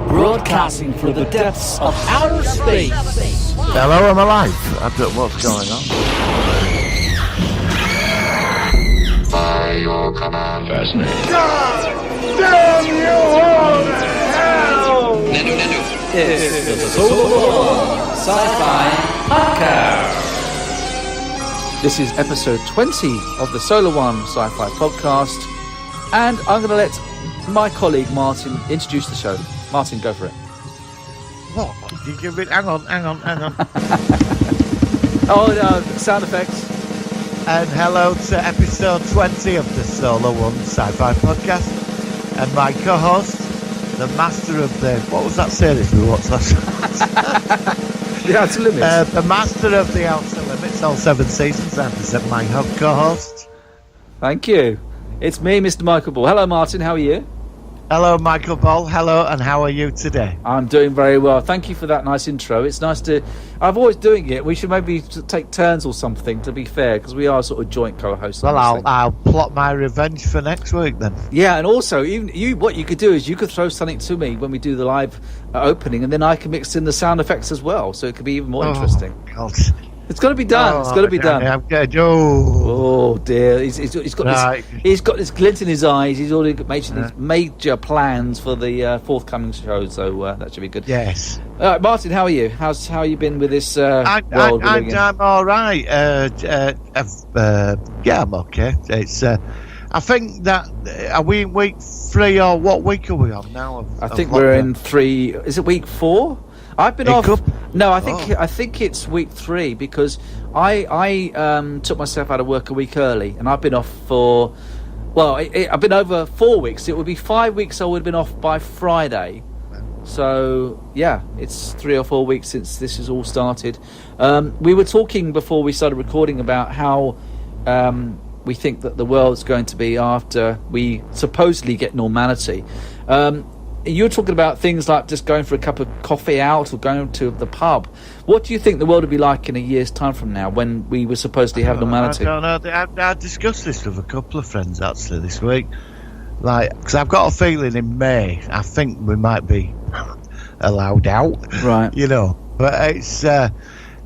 Broadcasting from the depths of outer space. Hello, I'm alive. I don't know what's going on. By your command. Fascinating. God damn you all to hell! It's the Solar Sci-Fi Podcast. This is episode 20 of the Solar One Sci-Fi Podcast, and I'm going to let my colleague Martin introduce the show. Martin, go for it. What? You give it? Hang on. Oh, sound effects. And hello to episode 20 of the Solar One Sci-Fi Podcast. And my co-host, the master of the... What was that series we watched last night? The Outer Limits. The master of the Outer Limits, all 7 seasons. I present my co-host. Thank you. It's me, Mr. Michael Ball. Hello, Martin. How are you? Hello, Michael Ball. Hello, and how are you today? I'm doing very well. Thank you for that nice intro. It's nice to... I'm always doing it. We should maybe take turns or something, to be fair, because we are sort of joint co-hosts. Well, I'll plot my revenge for next week, then. Yeah, and also, even what you could do is you could throw something to me when we do the live opening, and then I can mix in the sound effects as well, so it could be even more interesting. God. It's got to be done. It's got to be done. I'm good. Oh Dear! He's got this glint in his eyes. He's already made these major plans for the forthcoming show, so that should be good. Yes. All right, Martin, how are you? How you been with this world? I'm all right. Yeah, I'm okay. It's. I think that are we in week 3 or what week are we on now? I think we're in 3. Is it week 4? I've been off. No, I think it's week 3 because I took myself out of work a week early, and I've been off for. Well, I've been over 4 weeks. It would be 5 weeks. I would have been off by Friday. So yeah, it's 3 or 4 weeks since this has all started. We were talking before we started recording about how we think that the world's going to be after we supposedly get normality. You're talking about things like just going for a cup of coffee out or going to the pub. What do you think the world will be like in a year's time from now when we were supposedly have normality? I don't know. I discussed this with a couple of friends actually this week. Because I've got a feeling in May, I think we might be allowed out. Right. You know, but it's...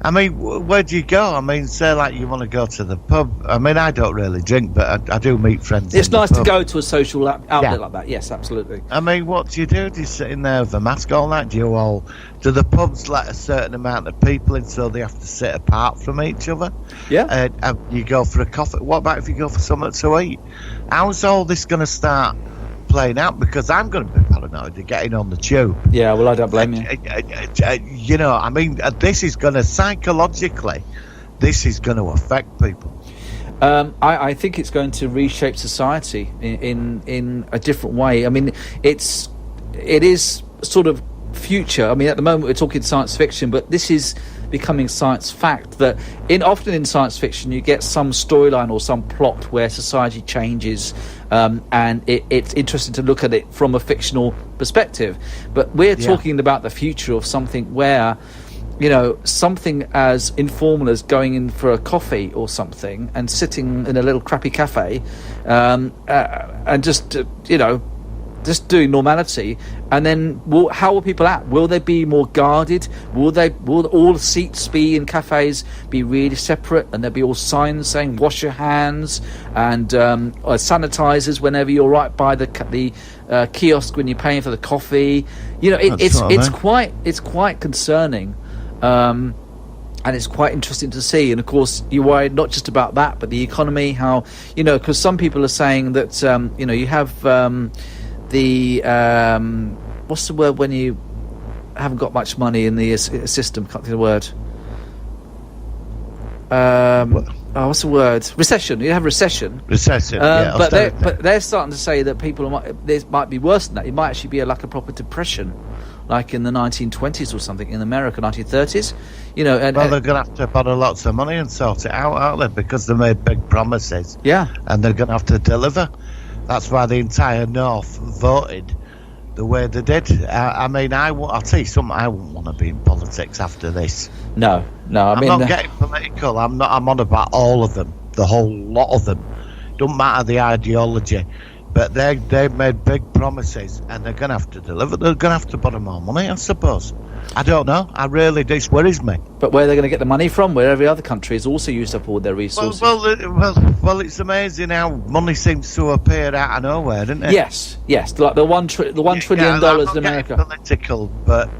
I mean, where do you go? I mean, say like you want to go to the pub. I mean, I don't really drink, but I do meet friends. It's nice to go to a social outlet like that. Yes, absolutely. I mean, what do you do? Do you sit in there with a mask all night? Do the pubs let a certain amount of people in so they have to sit apart from each other? Yeah. You go for a coffee. What about if you go for something to eat? How's all this going to start playing out? Because I'm going to be paranoid of getting on the tube. Yeah, well, I don't blame you. You know, I mean, this is going to psychologically, this is going to affect people. I think it's going to reshape society in a different way. I mean, it is sort of future. I mean, at the moment we're talking science fiction, but this is becoming science fact. That often in science fiction you get some storyline or some plot where society changes, and it's interesting to look at it from a fictional perspective. But we're talking about the future of something where, you know, something as informal as going in for a coffee or something and sitting in a little crappy cafe, and just doing normality, and then how will people act? Will they be more guarded? Will all the seats be in cafes be really separate, and there'll be all signs saying wash your hands and sanitizers whenever you're right by the kiosk when you're paying for the coffee? You know, it's quite concerning. And it's quite interesting to see. And of course you're worried not just about that, but the economy, how, you know, because some people are saying that you have what's the word when you haven't got much money in the system? Can't think of the word. What's the word? Recession. You have recession. But they're starting to say that this might be worse than that. It might actually be like a proper depression, like in the 1920s or something in America, 1930s. You know, they're going to have to borrow lots of money and sort it out, aren't they? Because they made big promises. Yeah. And they're going to have to deliver. That's why the entire North voted the way they did. I mean, I'll tell you something. I wouldn't want to be in politics after this. No. I'm not getting political. I'm on about all of them, the whole lot of them. Don't matter the ideology. But they've made big promises, and they're going to have to deliver. They're going to have to put in more money, I suppose. I don't know. I really, this worries me. But where are they going to get the money from? Where every other country has also used up all their resources. Well, it's amazing how money seems to appear out of nowhere, doesn't it? Yes. Like the $1 trillion dollars in America. I'm not getting political, but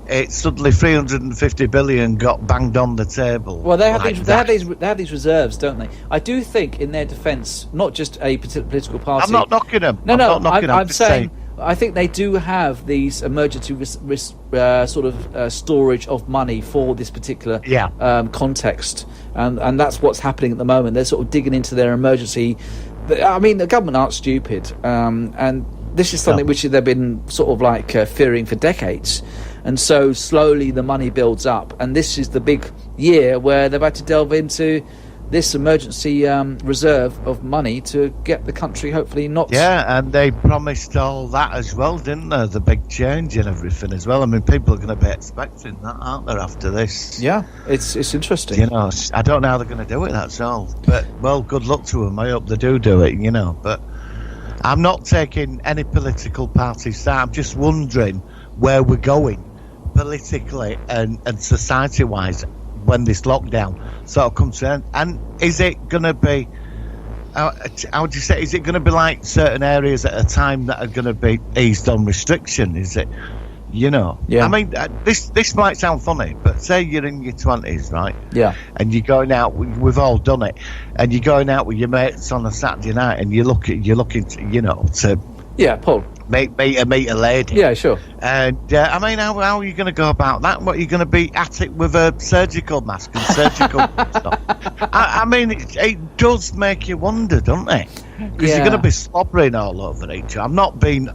it's suddenly 350 billion got banged on the table. Well, they have these reserves, don't they? I do think, in their defence, not just a political party. I'm not knocking them. I'm saying I think they do have these emergency storage of money for this particular context, and that's what's happening at the moment. They're sort of digging into their emergency. I mean, the government aren't stupid, and this is something which they've been sort of like fearing for decades. And so slowly the money builds up, and this is the big year where they've had to delve into this emergency reserve of money to get the country hopefully not... Yeah, and they promised all that as well, didn't they? The big change and everything as well. I mean, people are going to be expecting that, aren't they, after this? Yeah, it's interesting. You know, I don't know how they're going to do it, that's all. But, well, good luck to them. I hope they do it, you know. But I'm not taking any political party side. I'm just wondering where we're going politically and society-wise when this lockdown sort of comes to an end. And is it going to be, how would you say, is it going to be like certain areas at a time that are going to be eased on restriction? Is it, you know? Yeah. I mean, this might sound funny, but say you're in your 20s, right? Yeah. And you're going out, we've all done it, and you're going out with your mates on a Saturday night, and you're looking to, you know, to... Yeah, Paul. Meet a lady. Yeah, sure. And I mean, how are you going to go about that? What, are you going to be at it with a surgical mask and surgical stuff? I mean, it does make you wonder, doesn't it? Because you're going to be slobbering all over each other. I'm not being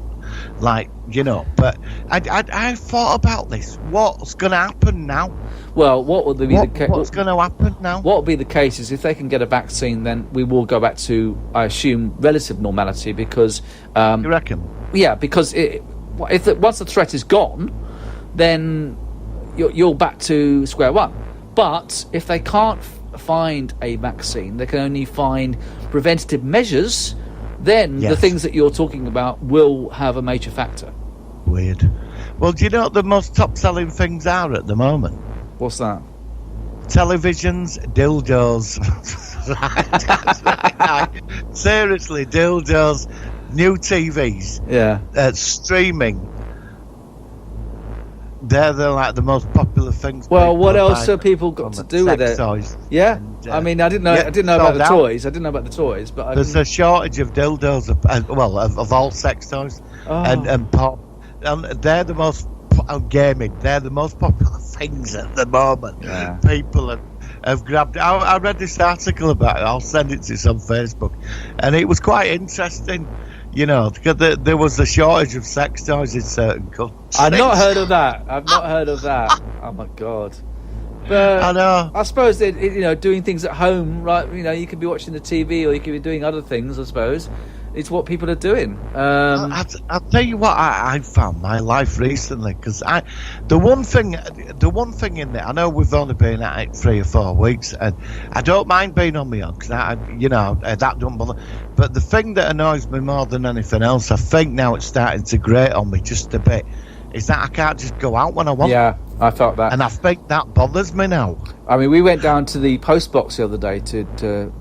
like, you know, but I thought about this. What's going to happen now? Well, what will be the case? What's going to happen now? What will be the case is if they can get a vaccine, then we will go back to, I assume, relative normality because... you reckon? Yeah, because once the threat is gone, then you're back to square one. But if they can't find a vaccine, they can only find preventative measures, then the things that you're talking about will have a major factor. Weird. Well, do you know what the most top-selling things are at the moment? What's that? Televisions, dildos. Seriously, dildos, new TVs. Yeah. Streaming. They're like the most popular things. Well, what else have people got to do with it? Toys. Yeah. And, I mean, I didn't know about the toys. I didn't know about the toys, but there's a shortage of dildos. Of all sex toys and pop, and they're the most. Gaming, they're the most popular things at the moment. Yeah. People have grabbed. I read this article about it. I'll send it to you on Facebook, and it was quite interesting. You know, because there was a shortage of sex toys in certain countries. I've not heard of that. Oh my god! But I know. I suppose that, you know, doing things at home, right? You know, you could be watching the TV or you could be doing other things. I suppose it's what people are doing. I'll tell you what I found my life recently, because the one thing in there, I know we've only been at it 3 or 4 weeks, and I don't mind being on my own because that don't bother. But the thing that annoys me more than anything else, I think now it's starting to grate on me just a bit, is that I can't just go out when I want. Yeah, I felt that, and I think that bothers me now. I mean, we went down to the post box the other day to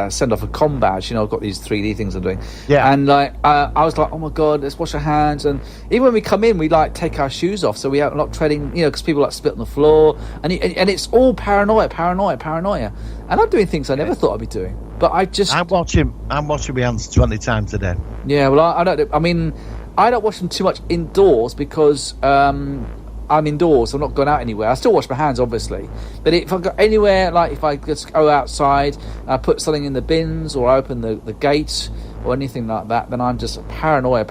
send off a com badge. You know, I've got these 3D things I'm doing. Yeah. And like, I was like, oh my god, let's wash our hands. And even when we come in, we like take our shoes off so we are not treading. You know, because people like spit on the floor, and it's all paranoia. And I'm doing things I never thought I'd be doing. But I'm watching my hands 20 times a day. Yeah. Well, I don't. I mean, I don't wash them too much indoors because I'm indoors, so I'm not going out anywhere. I still wash my hands, obviously. But if I go anywhere, like if I just go outside, I put something in the bins or I open the gates or anything like that, then I'm just paranoia.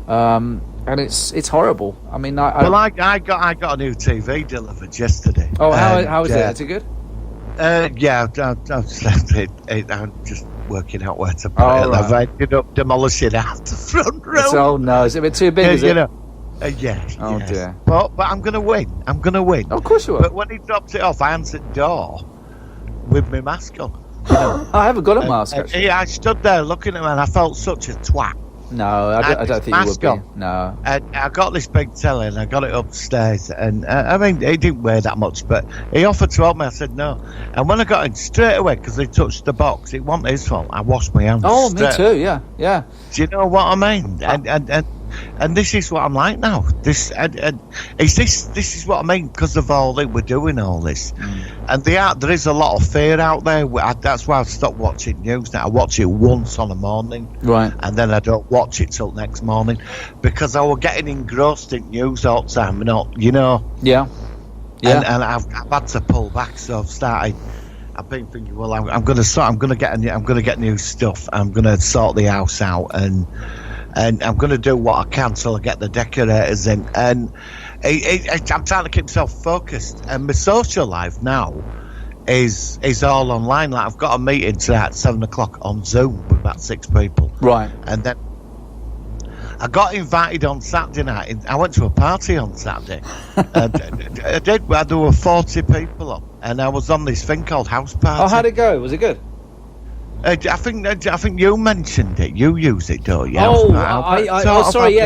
And it's horrible. I mean, I got a new TV delivered yesterday. Oh, how is it? Is it good? Yeah, I'm just working out where to put it. Right. I've ended up demolishing out the front room. Oh no, is it a bit too big? Is it? You know. Oh dear. But I'm going to win. Of course you will. But when he dropped it off, I answered the door with my mask on. I haven't got a mask, actually. Yeah, I stood there looking at him and I felt such a twat. No, I don't think you would be. No. And I got this big telly and I got it upstairs. And I mean, he didn't weigh that much, but he offered to help me. I said no. And when I got in straight away, because they touched the box, it wasn't his fault. I washed my hands. Oh, me too. Yeah, yeah. Do you know what I mean? And this is what I'm like now. This is what I mean because of all that we're doing all this, and there is a lot of fear out there. That's why I've stopped watching news now. I watch it once on a morning, right, and then I don't watch it till next morning because I was getting engrossed in news all the time. Yeah. And I've had to pull back, so I've been thinking, well, I'm going to get new stuff. I'm going to sort the house out and I'm going to do what I can till I get the decorators in. And I'm trying to keep myself focused. And my social life now is all online. Like I've got a meeting today at 7:00 on Zoom with about 6 people. Right. And then I got invited on Saturday night. I went to a party on Saturday. I did. There were 40 people on, and I was on this thing called House Party. Oh, how'd it go? Was it good? I think you mentioned it. You use it, don't you? Oh, sorry,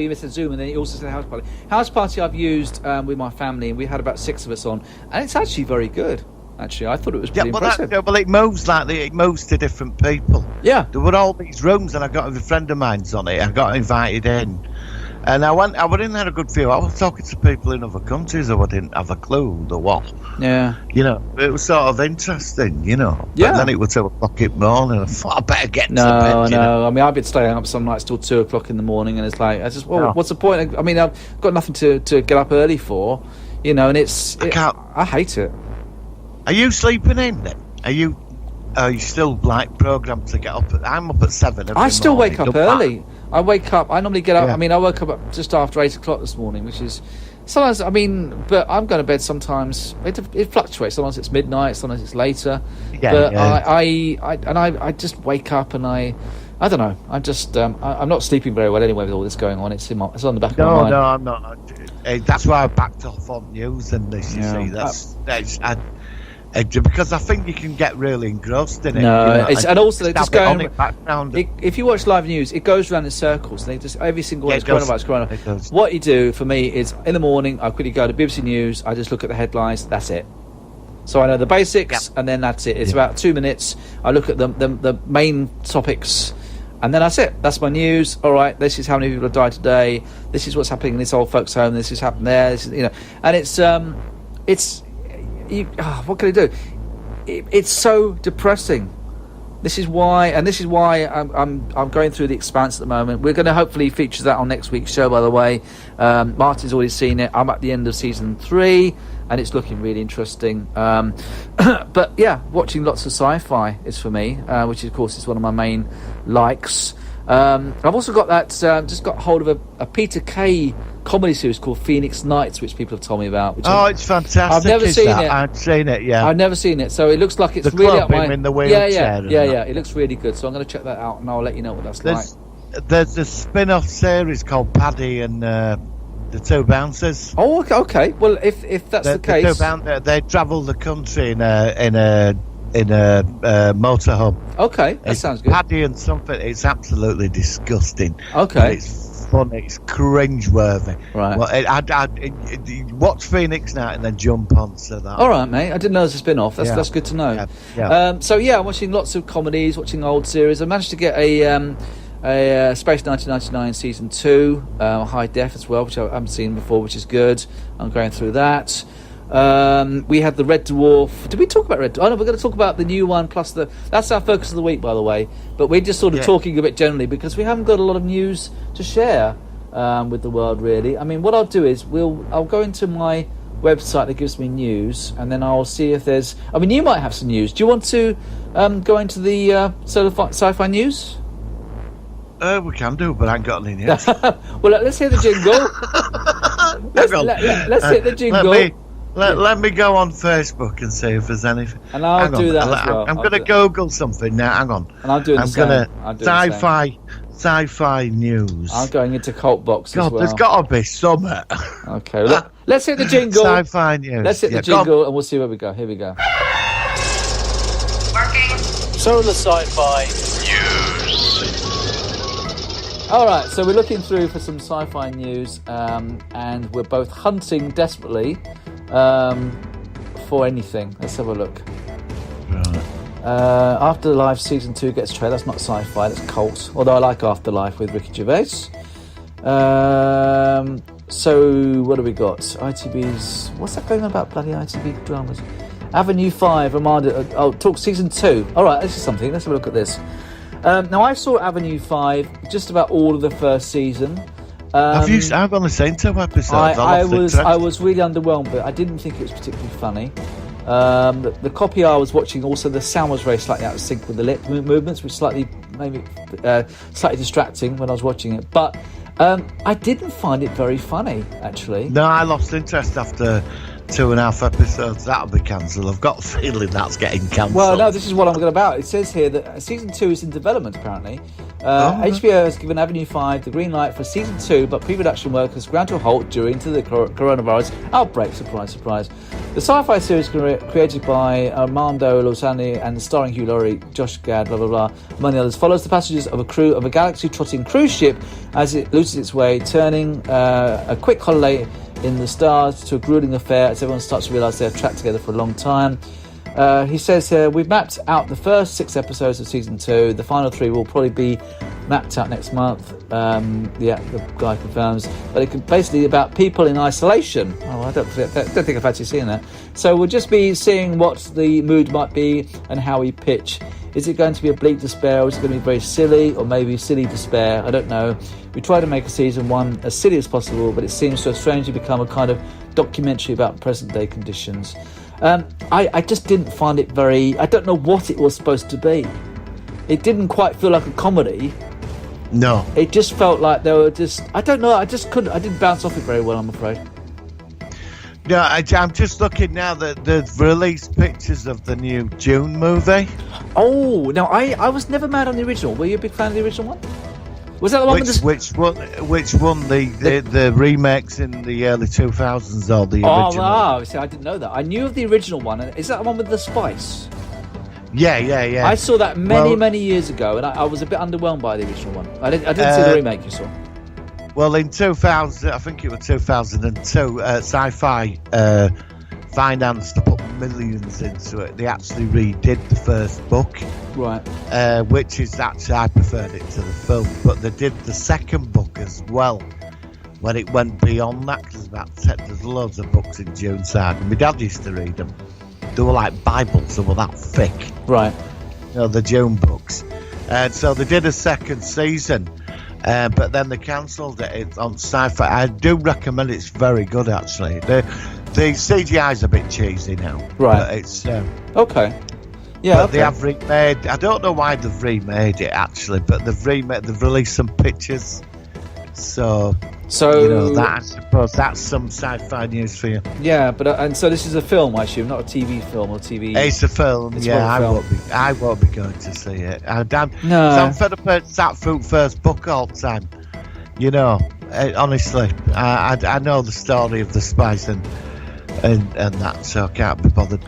you missed the Zoom, and then you also said House Party. House Party I've used with my family, and we had about 6 of us on, and it's actually very good. Actually, I thought it was pretty impressive. Well, it moves it moves to different people. Yeah, there were all these rooms, and I got a friend of mine's on it. I got invited in, and I went in there a good few. I was talking to people in other countries who I didn't have a clue the what. Yeah, it was sort of interesting, But yeah. then it was 2:00 in the morning. I thought I better get to bed. No. I mean, I've been staying up some nights till 2:00 in the morning, and it's like what's the point? I mean, I've got nothing to get up early for, and I hate it. Are you sleeping in then? Are you still like programmed to get up? I'm up at 7. I still wake up early. I wake up. I normally get up. Yeah. I mean, I woke up just after 8:00 this morning, which is sometimes. I mean, but I'm going to bed sometimes. It fluctuates. Sometimes it's midnight. Sometimes it's later. Yeah, but yeah. I just wake up and I don't know. I'm just I'm not sleeping very well anyway with all this going on. It's on the back of my mind. No, I'm not. That's why I backed off on news and this. You see, because I think you can get really engrossed in it. And also they just go on it background. If you watch live news, it goes around in circles. They just every single one is coronavirus. What you do for me is in the morning, I quickly go to BBC News. I just look at the headlines. That's it. So I know the basics, and then that's it. It's about 2 minutes. I look at the main topics, and then that's it. That's my news. All right, this is how many people have died today. This is what's happening in this old folks' home. This is happening there. This is, and it's. What can I do? It's so depressing. This is why I'm going through The Expanse at the moment. We're going to hopefully feature that on next week's show. By the way, Martin's already seen it. I'm at the end of season 3, and it's looking really interesting. But yeah, watching lots of sci-fi is for me, which of course is one of my main likes. I've also got that. Just got hold of a Peter Kay comedy series called Phoenix Nights, which people have told me about. It's fantastic. I've never seen it. I've seen it. Yeah, I've never seen it. So it looks like it's the really up my. In the wheelchair. Yeah. It looks really good. So I'm going to check that out, and I'll let you know what that's like. There's a spin-off series called Paddy and the Two Bouncers. Oh, okay. Well, if that's the case, they travel the country in a motorhome. Okay, that sounds good. Paddy and something. It's absolutely disgusting. Okay, it's fun. It's cringe-worthy. Right. Well, I'd watch Phoenix Night and then jump onto that. All right, mate. I didn't know it was a spin-off. That's good to know. Yeah. So I'm watching lots of comedies, watching old series. I managed to get a Space 1999 season 2, high def as well, which I haven't seen before, which is good. I'm going through that. We had the Red Dwarf. Did we talk about Red Dwarf? Oh no, we're going to talk about the new one plus that's our focus of the week, by the way. But we're just sort of talking a bit generally because we haven't got a lot of news to share with the world, really. I mean, what I'll do is I'll go into my website that gives me news, and then I'll see if there's. I mean, you might have some news. Do you want to go into the sci-fi news? We can do, but I ain't got any news. Well, let's hear the jingle. let's hit the jingle. Let me go on Facebook and see if there's anything. And I'll do that as well. I'm going to Google something now. Hang on. And I'll do the same. I'm going to sci-fi news. I'm going into Cult Box as well. There's got to be something. Okay, let's hit the jingle. Sci-fi news. Let's hit the jingle and we'll see where we go. Here we go. Working So the sci-fi News. All right, so we're looking through for some sci-fi news, and we're both hunting desperately for anything. Let's have a look. Right. Afterlife Season 2 gets trailer. That's not sci-fi, that's cult. Although I like Afterlife with Ricky Gervais. So, what do we got? ITV's... What's that going on about bloody ITV dramas? Avenue 5, Armando... talk Season 2. All right, this is something. Let's have a look at this. Now, I saw Avenue 5 just about all of the first season. I've only seen 2 episodes. I was really underwhelmed, but I didn't think it was particularly funny. The copy I was watching, also the sound was very slightly out of sync with the lip movements, which slightly distracting when I was watching it. But I didn't find it very funny, actually. No, I lost interest after 2.5 episodes. That'll be cancelled. I've got a feeling that's getting cancelled. Well, no, this is what I'm going about. It says here that Season 2 is in development, apparently. HBO has given Avenue 5 the green light for Season 2, but pre-production work has ground to a halt due to the coronavirus outbreak. Surprise, surprise. The sci-fi series created by Armando Lozani and starring Hugh Laurie, Josh Gad, blah, blah, blah, among the others, follows the passengers of a crew of a galaxy-trotting cruise ship as it loses its way, turning a quick holiday in the stars to a grueling affair as everyone starts to realise they're trapped together for a long time. He says here, we've mapped out the first 6 episodes of Season 2. The final 3 will probably be mapped out next month. The guy confirms. But it's basically about people in isolation. Oh, I don't think I've actually seen that. So we'll just be seeing what the mood might be and how we pitch. Is it going to be a bleak despair, or is it going to be very silly, or maybe silly despair? I don't know. We try to make a Season 1 as silly as possible, but it seems to have strangely become a kind of documentary about present-day conditions. I just didn't find it very... I don't know what it was supposed to be. It didn't quite feel like a comedy. No. It just felt like they were just... I don't know, I didn't bounce off it very well, I'm afraid. No, I'm just looking now that they've released pictures of the new June movie. Oh, now I was never mad on the original. Were you a big fan of the original one? Was that the one which won the remakes in the early 2000s or the original? Oh, see, I didn't know that. I knew of the original one. Is that the one with the spice? Yeah. I saw that many years ago, and I was a bit underwhelmed by the original one. I didn't see the remake you saw. Well, in 2000, I think it was 2002, Sci-Fi financed to put millions into it. They actually redid the first book, right? Which is actually, I preferred it to the film, but they did the second book as well when it went beyond that. Because there's loads of books in June Saga. My dad used to read them. They were like Bibles. They were that thick, right? You know, the June books. And so they did a second season. But then they cancelled it on Sci-Fi. I do recommend it. It's very good, actually. The CGI's a bit cheesy now. Right. But it's... okay. Yeah, but they have remade... I don't know why they've remade it, actually, but they've released some pictures. So you know, that, I suppose that's some sci-fi news for you. Yeah, but and so this is a film, I assume, not a TV film or TV... It's a film, I won't be going to see it. I'm fed up at that first book all the time. You know, honestly, I know the story of the spice and that, so I can't be bothered.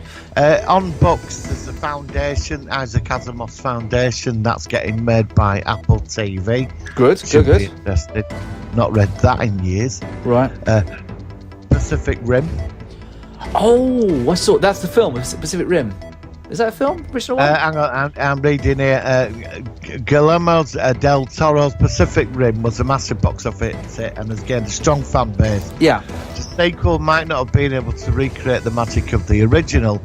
On books, there's a foundation, Isaac Asimov's Foundation, that's getting made by Apple TV. Good. Interested. Not read that in years. Right. Pacific Rim. Oh, I saw that's the film, Pacific Rim. Is that a film? Original one? Hang on, I'm reading here. Guillermo del Toro's Pacific Rim was a massive box office hit and has gained a strong fan base. Yeah. The sequel might not have been able to recreate the magic of the original,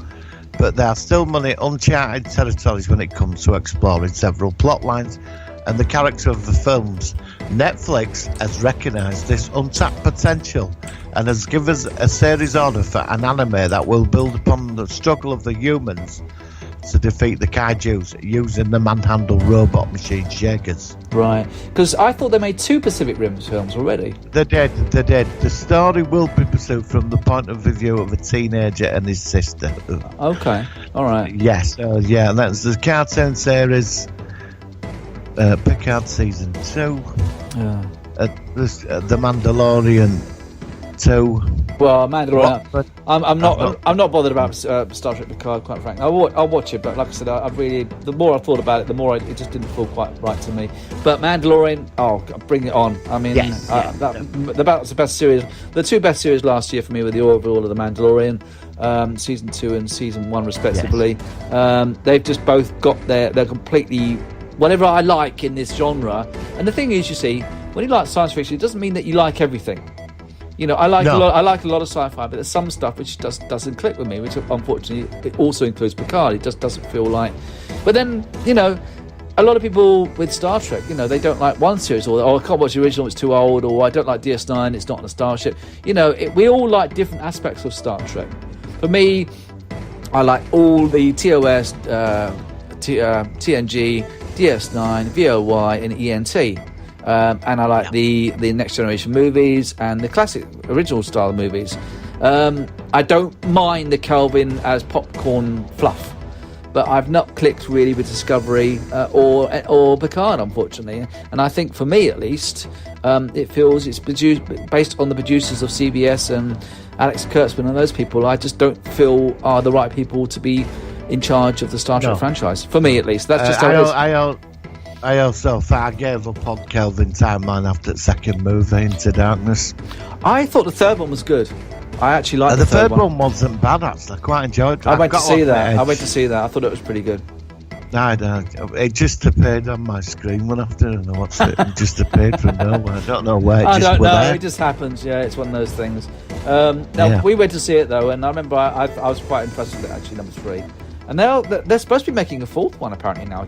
but there are still many uncharted territories when it comes to exploring several plot lines and the character of the films. Netflix has recognised this untapped potential and has given us a series order for an anime that will build upon the struggle of the humans to defeat the kaijus using the manhandled robot machine Jaegers. Right, because I thought they made 2 Pacific Rim films already. They did. The story will be pursued from the point of view of a teenager and his sister. Okay, all right. Yes, that's the cartoon series. Picard Season 2. Yeah. The Mandalorian 2. Well, Mandalorian. But I'm not bothered about Star Trek Picard, quite frankly. I'll watch it, but like I said, the more I thought about it, the more it just didn't feel quite right to me. But Mandalorian, bring it on. I mean, that's the best series. The two best series last year for me were the Orville of the Mandalorian, season 2 and season 1 respectively. Yes. They've just both got they're completely whatever I like in this genre. And the thing is, you see, when you like science fiction, it doesn't mean that you like everything. You know, I like a lot of sci-fi, but there's some stuff which just doesn't click with me, which unfortunately it also includes Picard. It just doesn't feel like. But then, you know, a lot of people with Star Trek, you know, they don't like one series, or I can't watch the original, it's too old, or I don't like DS9, it's not on a starship. You know, we all like different aspects of Star Trek. For me, I like all the TOS, TNG, DS9, VOY, and ENT. And I like the Next Generation movies and the classic original style movies. I don't mind the Kelvin as popcorn fluff, but I've not clicked really with Discovery or Picard, unfortunately. And I think for me at least, it feels it's based on the producers of CBS and Alex Kurtzman and those people. I just don't feel are the right people to be in charge of the Star Trek franchise. For me at least, that's just how it is. I also thought I gave up on Kelvin Timeline after the second movie, Into Darkness. I thought the third one was good. I actually liked the third one. Wasn't bad, actually. I quite enjoyed it. I went to see that. I thought it was pretty good. It just appeared on my screen one afternoon and I watched it. It just appeared from nowhere. I don't know where. I don't know. It just happens. Yeah, it's one of those things. We went to see it though, and I remember I was quite impressed with it. Actually, number 3, and they're supposed to be making a 4th one apparently now.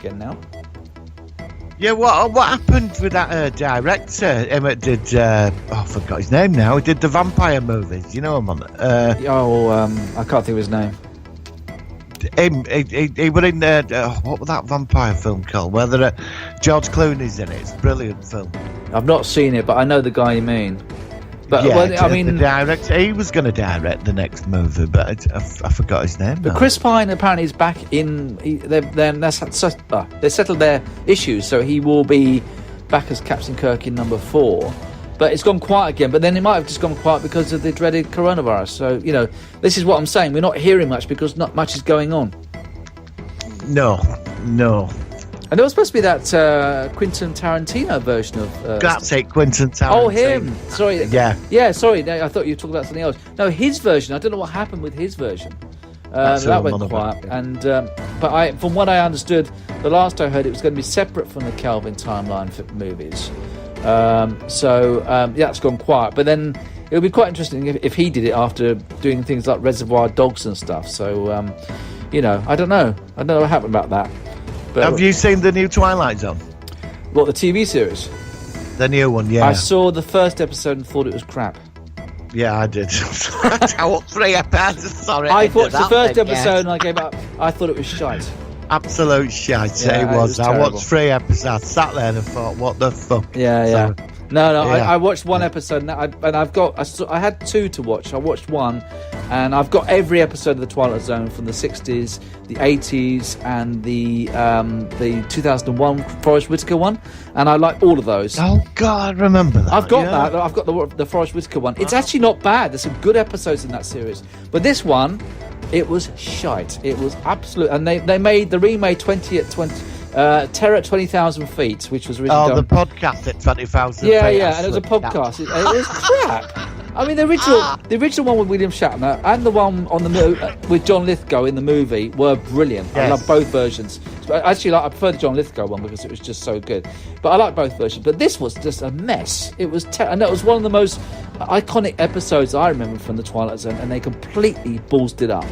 Yeah, what happened with that director? Emmett did. I forgot his name now. He did the vampire movies. You know him on it. I can't think of his name. He were in what was that vampire film called? Where George Clooney's in it. It's a brilliant film. I've not seen it, but I know the guy you mean. But the director, he was going to direct the next movie, but I forgot his name. But Chris Pine apparently is back in. They settled their issues, so he will be back as Captain Kirk in number 4. But it's gone quiet again. But then it might have just gone quiet because of the dreaded coronavirus. So you know, this is what I'm saying. We're not hearing much because not much is going on. No. And there was supposed to be that Quentin Tarantino version of... That's it, Quentin Tarantino. Oh, him! Sorry. Yeah, sorry. I thought you were talking about something else. No, his version. I don't know what happened with his version. That went quiet. And but from what I understood, the last I heard, it was going to be separate from the Kelvin timeline for movies. That's gone quiet. But then it would be quite interesting if he did it after doing things like Reservoir Dogs and stuff. So, I don't know. I don't know what happened about that. But have you seen the new Twilight Zone? What, the TV series? The new one, yeah. I saw the first episode and thought it was crap. Yeah, I did. I watched 3 episodes. Sorry. I watched the first episode and I gave up. I thought it was shite. Absolute shite. Yeah, it was. I watched 3 episodes, sat there and thought, what the fuck? Yeah. I watched 1 episode and I had 2 to watch. I watched 1 and I've got every episode of the Twilight Zone from the 60s, the 80s and the 2001 Forrest Whitaker one, and I like all of those. Oh God, I remember that. I've got that. I've got the Forrest Whitaker one. It's actually not bad. There's some good episodes in that series. But this one, it was shite. It was absolute, and they remade 20 at 20. Terror at 20,000 feet, which was originally done. The podcast at 20,000 feet. Yeah, and it was a podcast. It was crap. I mean, the original one with William Shatner and the one on the with John Lithgow in the movie were brilliant. Yes. I love both versions. Actually, I prefer the John Lithgow one because it was just so good. But I like both versions. But this was just a mess. It was, and that was one of the most iconic episodes I remember from the Twilight Zone, and they completely ballsed it up.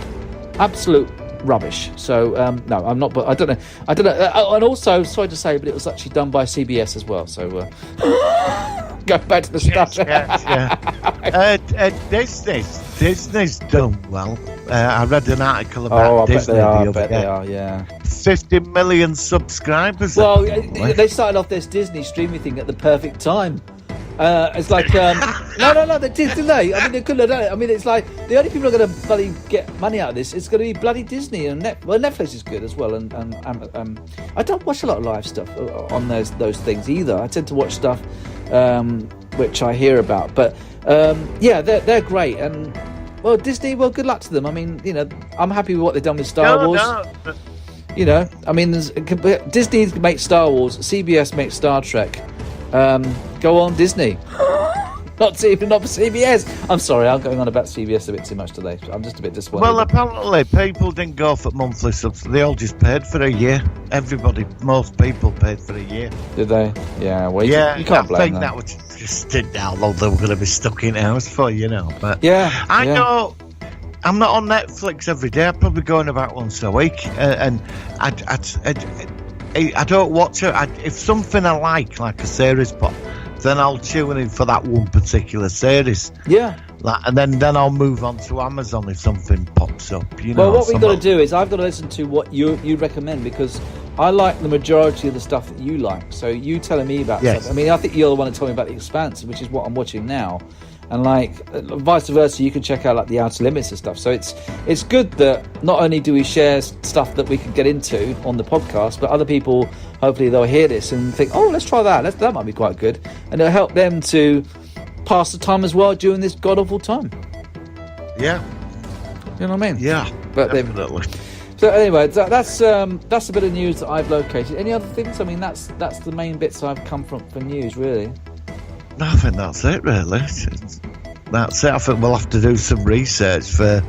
Absolute rubbish. So no, I'm not. But I don't know. And also, sorry to say, but it was actually done by CBS as well. So go back to the stuff. Disney's done well. I read an article about Disney the other day. They are. Yeah. 50 million subscribers. Well, they started off this Disney streaming thing at the perfect time. It's like no, they did, didn't they? I mean, they couldn't have done it. I mean, it's like the only people who are going to bloody get money out of this, it's going to be bloody Disney and Netflix is good as well. And I don't watch a lot of live stuff on those things either. I tend to watch stuff which I hear about. But yeah, they're great. And well, Disney, well, good luck to them. I mean, you know, I'm happy with what they've done with Star Wars. No. You know, I mean, Disney makes Star Wars, CBS makes Star Trek. Go on, Disney. Not for CBS. I'm sorry, I'm going on about CBS a bit too much today. I'm just a bit disappointed. Well, apparently people didn't go for monthly subs. They all just paid for a year. Most people paid for a year. Did they? Yeah. Well, you can't blame them. I think that was just how long they were going to be stuck in house for, you know. But yeah, I know. I'm not on Netflix every day. I'm probably going about once a week, and I don't watch it. If something I like a series pop, then I'll tune in for that one particular series. Yeah. And then I'll move on to Amazon if something pops up. You know. Well, what we've got to do is I've got to listen to what you recommend, because I like the majority of the stuff that you like. So you telling me about stuff. I mean, I think you're the one to tell me about The Expanse, which is what I'm watching now. And vice versa, you can check out the Outer Limits and stuff. So it's good that not only do we share stuff that we can get into on the podcast, but other people, hopefully they'll hear this and think, oh, let's try that. That might be quite good. And it'll help them to pass the time as well during this god-awful time. Yeah. You know what I mean? Yeah, but definitely. So anyway, that's a bit of news that I've located. Any other things? I mean, that's the main bits I've come from for news, really. I think that's it, really. That's it. I think we'll have to do some research for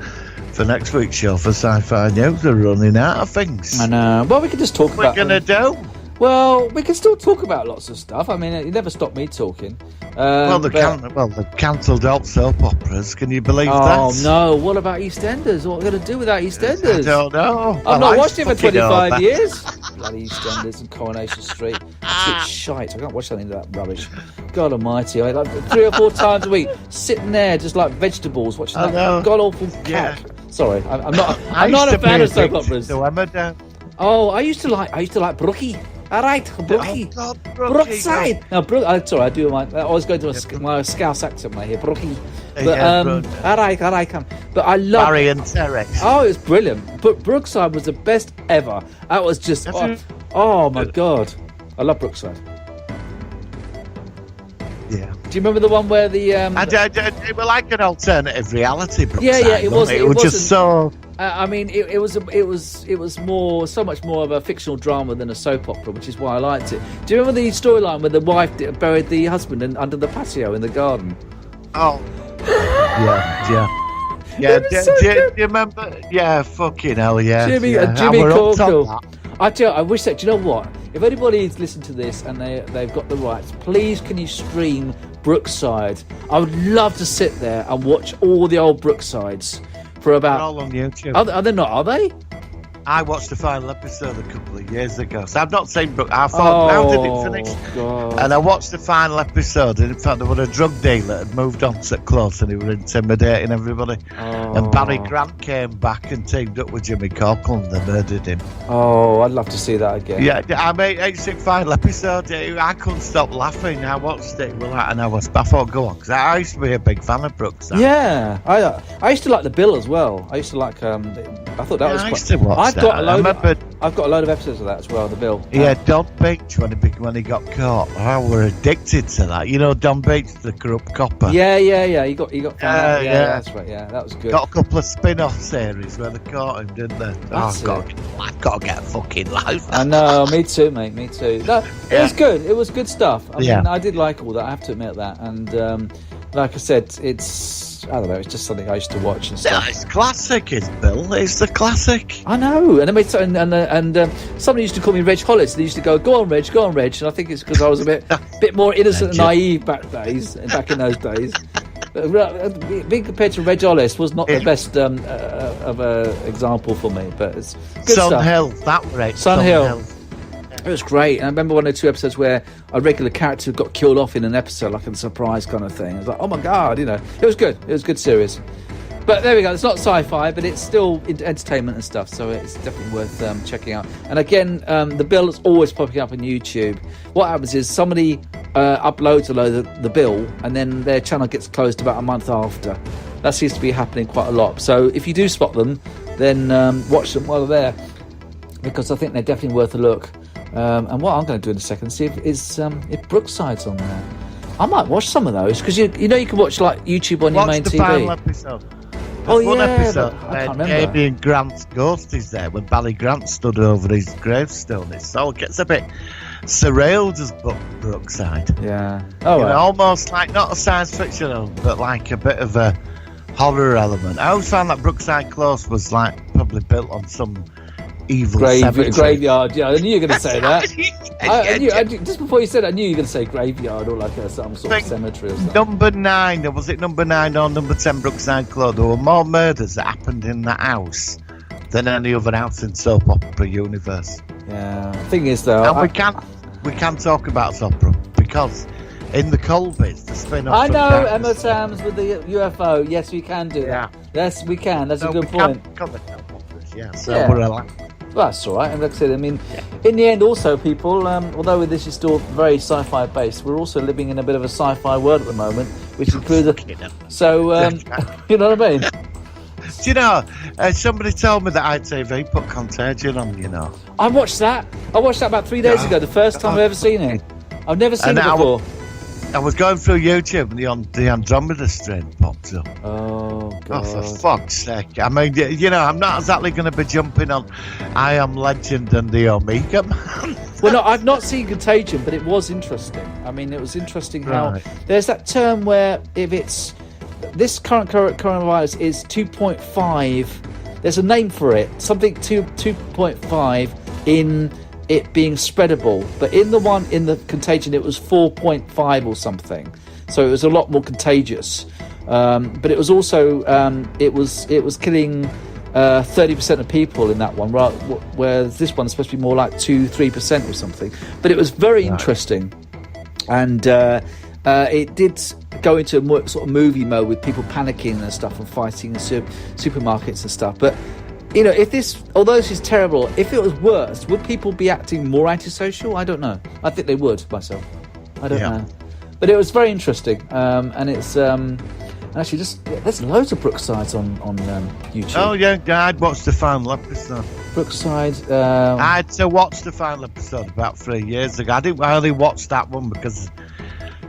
next week's show for Sci-Fi News. They're running out of things. I know. Well, we could just talk about. What we're going to do? Well, we can still talk about lots of stuff. I mean, it never stopped me talking. The cancelled out soap operas. Can you believe that? Oh no! What about EastEnders? What are we going to do without EastEnders? I don't know. I've not watched it for 25 years. Bloody EastEnders and Coronation Street. It's shite. I can't watch anything of that rubbish. God Almighty! I 3 or 4 times a week sitting there just like vegetables watching that god awful cack. Sorry, I'm not. I'm not a fan of soap operas. Oh, I used to like Brookie. All right, Brookie. Oh, God, Brookside. No, sorry, I do. I always go to my Scouse accent when I hear Brookie. But all right, come. But I love Barry and Terex. Oh, it's brilliant. But Brookside was the best ever. That was just. Oh my God, I love Brookside. Yeah. Do you remember the one where the? It was like an alternative reality. Brookside, yeah, it was. It was just so. I mean, it was so much more of a fictional drama than a soap opera, which is why I liked it. Do you remember the storyline where the wife buried the husband under the patio in the garden? Oh, yeah. Do you remember? Yeah, fucking hell, yeah. Jimmy Corkle. I tell you, I wish that. Do you know what? If anybody's listened to this and they've got the rights, please can you stream Brookside? I would love to sit there and watch all the old Brooksides. For about. They're all on YouTube. Are they not? Are they? I watched the final episode a couple of years ago, so I've not seen Brooke. I thought, how did it finish? God. And I watched the final episode, and in fact, there was a drug dealer had moved on so close, and he was intimidating everybody. And Barry Grant came back and teamed up with Jimmy Corkle, and they murdered him. Oh, I'd love to see that again. Yeah, I mean, it's the final episode. I couldn't stop laughing. I watched it with like an hour. I thought, go on, because I used to be a big fan of Brooks. Yeah, I used to like The Bill as well. I used to like. I thought that was. I used to watch I've got a load of episodes of that as well. The Bill. Yeah, Don Beach when he got caught. I were addicted to that. You know, Don Beach, the corrupt copper. Yeah. He got found out. Yeah, that's right. Yeah, that was good. Got a couple of spin-off series where they caught him, didn't they? I've got to get a fucking life. I know. Me too, mate. Me too. No, it was good. It was good stuff. I mean, I did like all that. I have to admit that. And like I said, I don't know. It's just something I used to watch and stuff. Yeah, it's classic, it's Bill. It's the classic. I know. And somebody used to call me Reg Hollis. They used to go on, Reg. And I think it's because I was a bit more innocent and naive back in those days. Being compared to Reg Hollis was not the best of a example for me, but it's good stuff. Sun Hill, that was right. Sun Hill. It was great. And I remember one or two episodes where a regular character got killed off in an episode, like a surprise kind of thing. I was like, oh my God, you know. It was good. It was a good series. But there we go. It's not sci-fi, but it's still entertainment and stuff, so it's definitely worth checking out. And again, The Bill is always popping up on YouTube. What happens is somebody uploads a load of The Bill, and then their channel gets closed about a month after. That seems to be happening quite a lot. So if you do spot them, then watch them while they're there, because I think they're definitely worth a look. And what I'm going to do in a second, see if Brookside's on there. I might watch some of those because you know you can watch like YouTube on your main Watch the TV. final episode. Oh, One yeah, episode but I can't where remember. Adrian Grant's ghost is there when Barry Grant stood over his gravestone. It all gets a bit surreal, does Brookside. Yeah. Oh, You know, well. almost like not a science fiction element, but like a bit of a horror element. I always found that Brookside Close was like probably built on some evil cemetery. Graveyard. Yeah, I knew you were going to say that. I Yeah, knew, just before you said it, I knew you were going to say graveyard or like some sort of cemetery or something. Number 9, or was it number 9 or number 10 Brookside Close? There were more murders that happened in that house than any other house in soap opera universe. Yeah. Thing is, though, And we can't talk about soap opera because in the Colbys, the spin-off. I from know Darkness- Emma Sam's with the UFO. Yes, we can do that. Yes, we can. That's a good point. We can't cover soap operas, yeah. So Yeah. we're allowed. Well, that's all right. And like I said, I mean, in the end, also, people, although this is still very sci-fi based, we're also living in a bit of a sci-fi world at the moment, which includes so, you know what I mean? Do you know, somebody told me that ITV put Contagion on, you know. I watched that. About 3 days ago, the first time I've ever seen it. I've never seen it before. I was going through YouTube and the Andromeda strain popped up. Oh, Oh, God. for fuck's sake. I mean, you know, I'm not exactly going to be jumping on I Am Legend and the Omega Man. Well, no, I've not seen Contagion, but it was interesting. I mean, it was interesting how Right. there's that term where if it's this current coronavirus is 2.5, there's a name for it, something 2.5 in it being spreadable, but in the Contagion it was 4.5 or something, so it was a lot more contagious. But it was also it was killing 30% of people in that one, right? Whereas this one's supposed to be more like 2-3% or something. But it was very interesting, and it did go into a more sort of movie mode with people panicking and stuff and fighting in supermarkets and stuff. But you know, although this is terrible, if it was worse, would people be acting more antisocial? I don't know. I think they would myself. I don't know. But it was very interesting, and it's actually just there's loads of Brooksides on YouTube. Oh, yeah, I'd watched the final episode. Brookside. I had to watch the final episode about 3 years ago. I didn't really watch that one because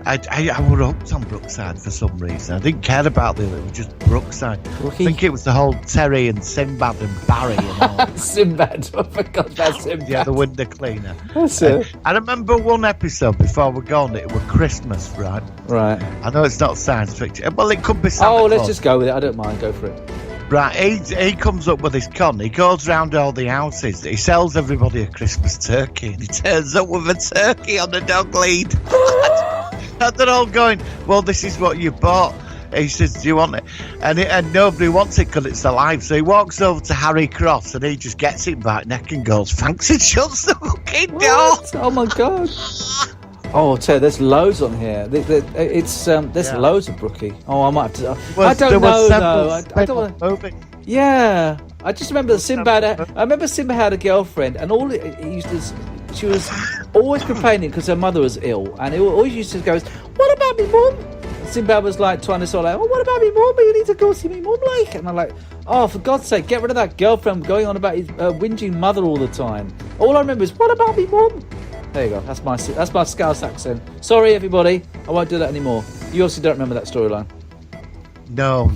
I was hooked on Brookside for some reason. I didn't care about the other, it was just Brookside. Brookie? I think it was the whole Terry and Sinbad and Barry and all that. Sinbad. I forgot about Sinbad. Yeah, the window cleaner. That's it. I remember one episode before we gone, it was Christmas, right? Right. I know it's not science fiction. Well, it could be Santa Oh, let's Claus. just go with it. I don't mind. Go for it. Right, he comes up with his con. He goes round all the houses. He sells everybody a Christmas turkey, and he turns up with a turkey on the dog lead. And they're all going, well, this is what you bought. He says, do you want it? And nobody wants it because it's alive. So he walks over to Harry Cross, and he just gets it by the neck and goes, thanks, and shuts the fucking door. What? Oh my god. Oh, Ted, there's loads on here. There's loads of Brookie. Oh, I might have to. I don't know though. I don't want. Yeah, I just remember that Sinbad. I remember Sinbad had a girlfriend, and he used to. She was always complaining because her mother was ill, and it always used to go, "What about me mum?" And Sinbad was like trying to sort of like, "Oh, what about me mum? You need to go see me mum, like." And I'm like, "Oh, for God's sake, get rid of that girlfriend going on about his whinging mother all the time." All I remember is, "What about me mum?" There you go. That's my Scouse accent. Sorry, everybody. I won't do that anymore. You obviously don't remember that storyline. No.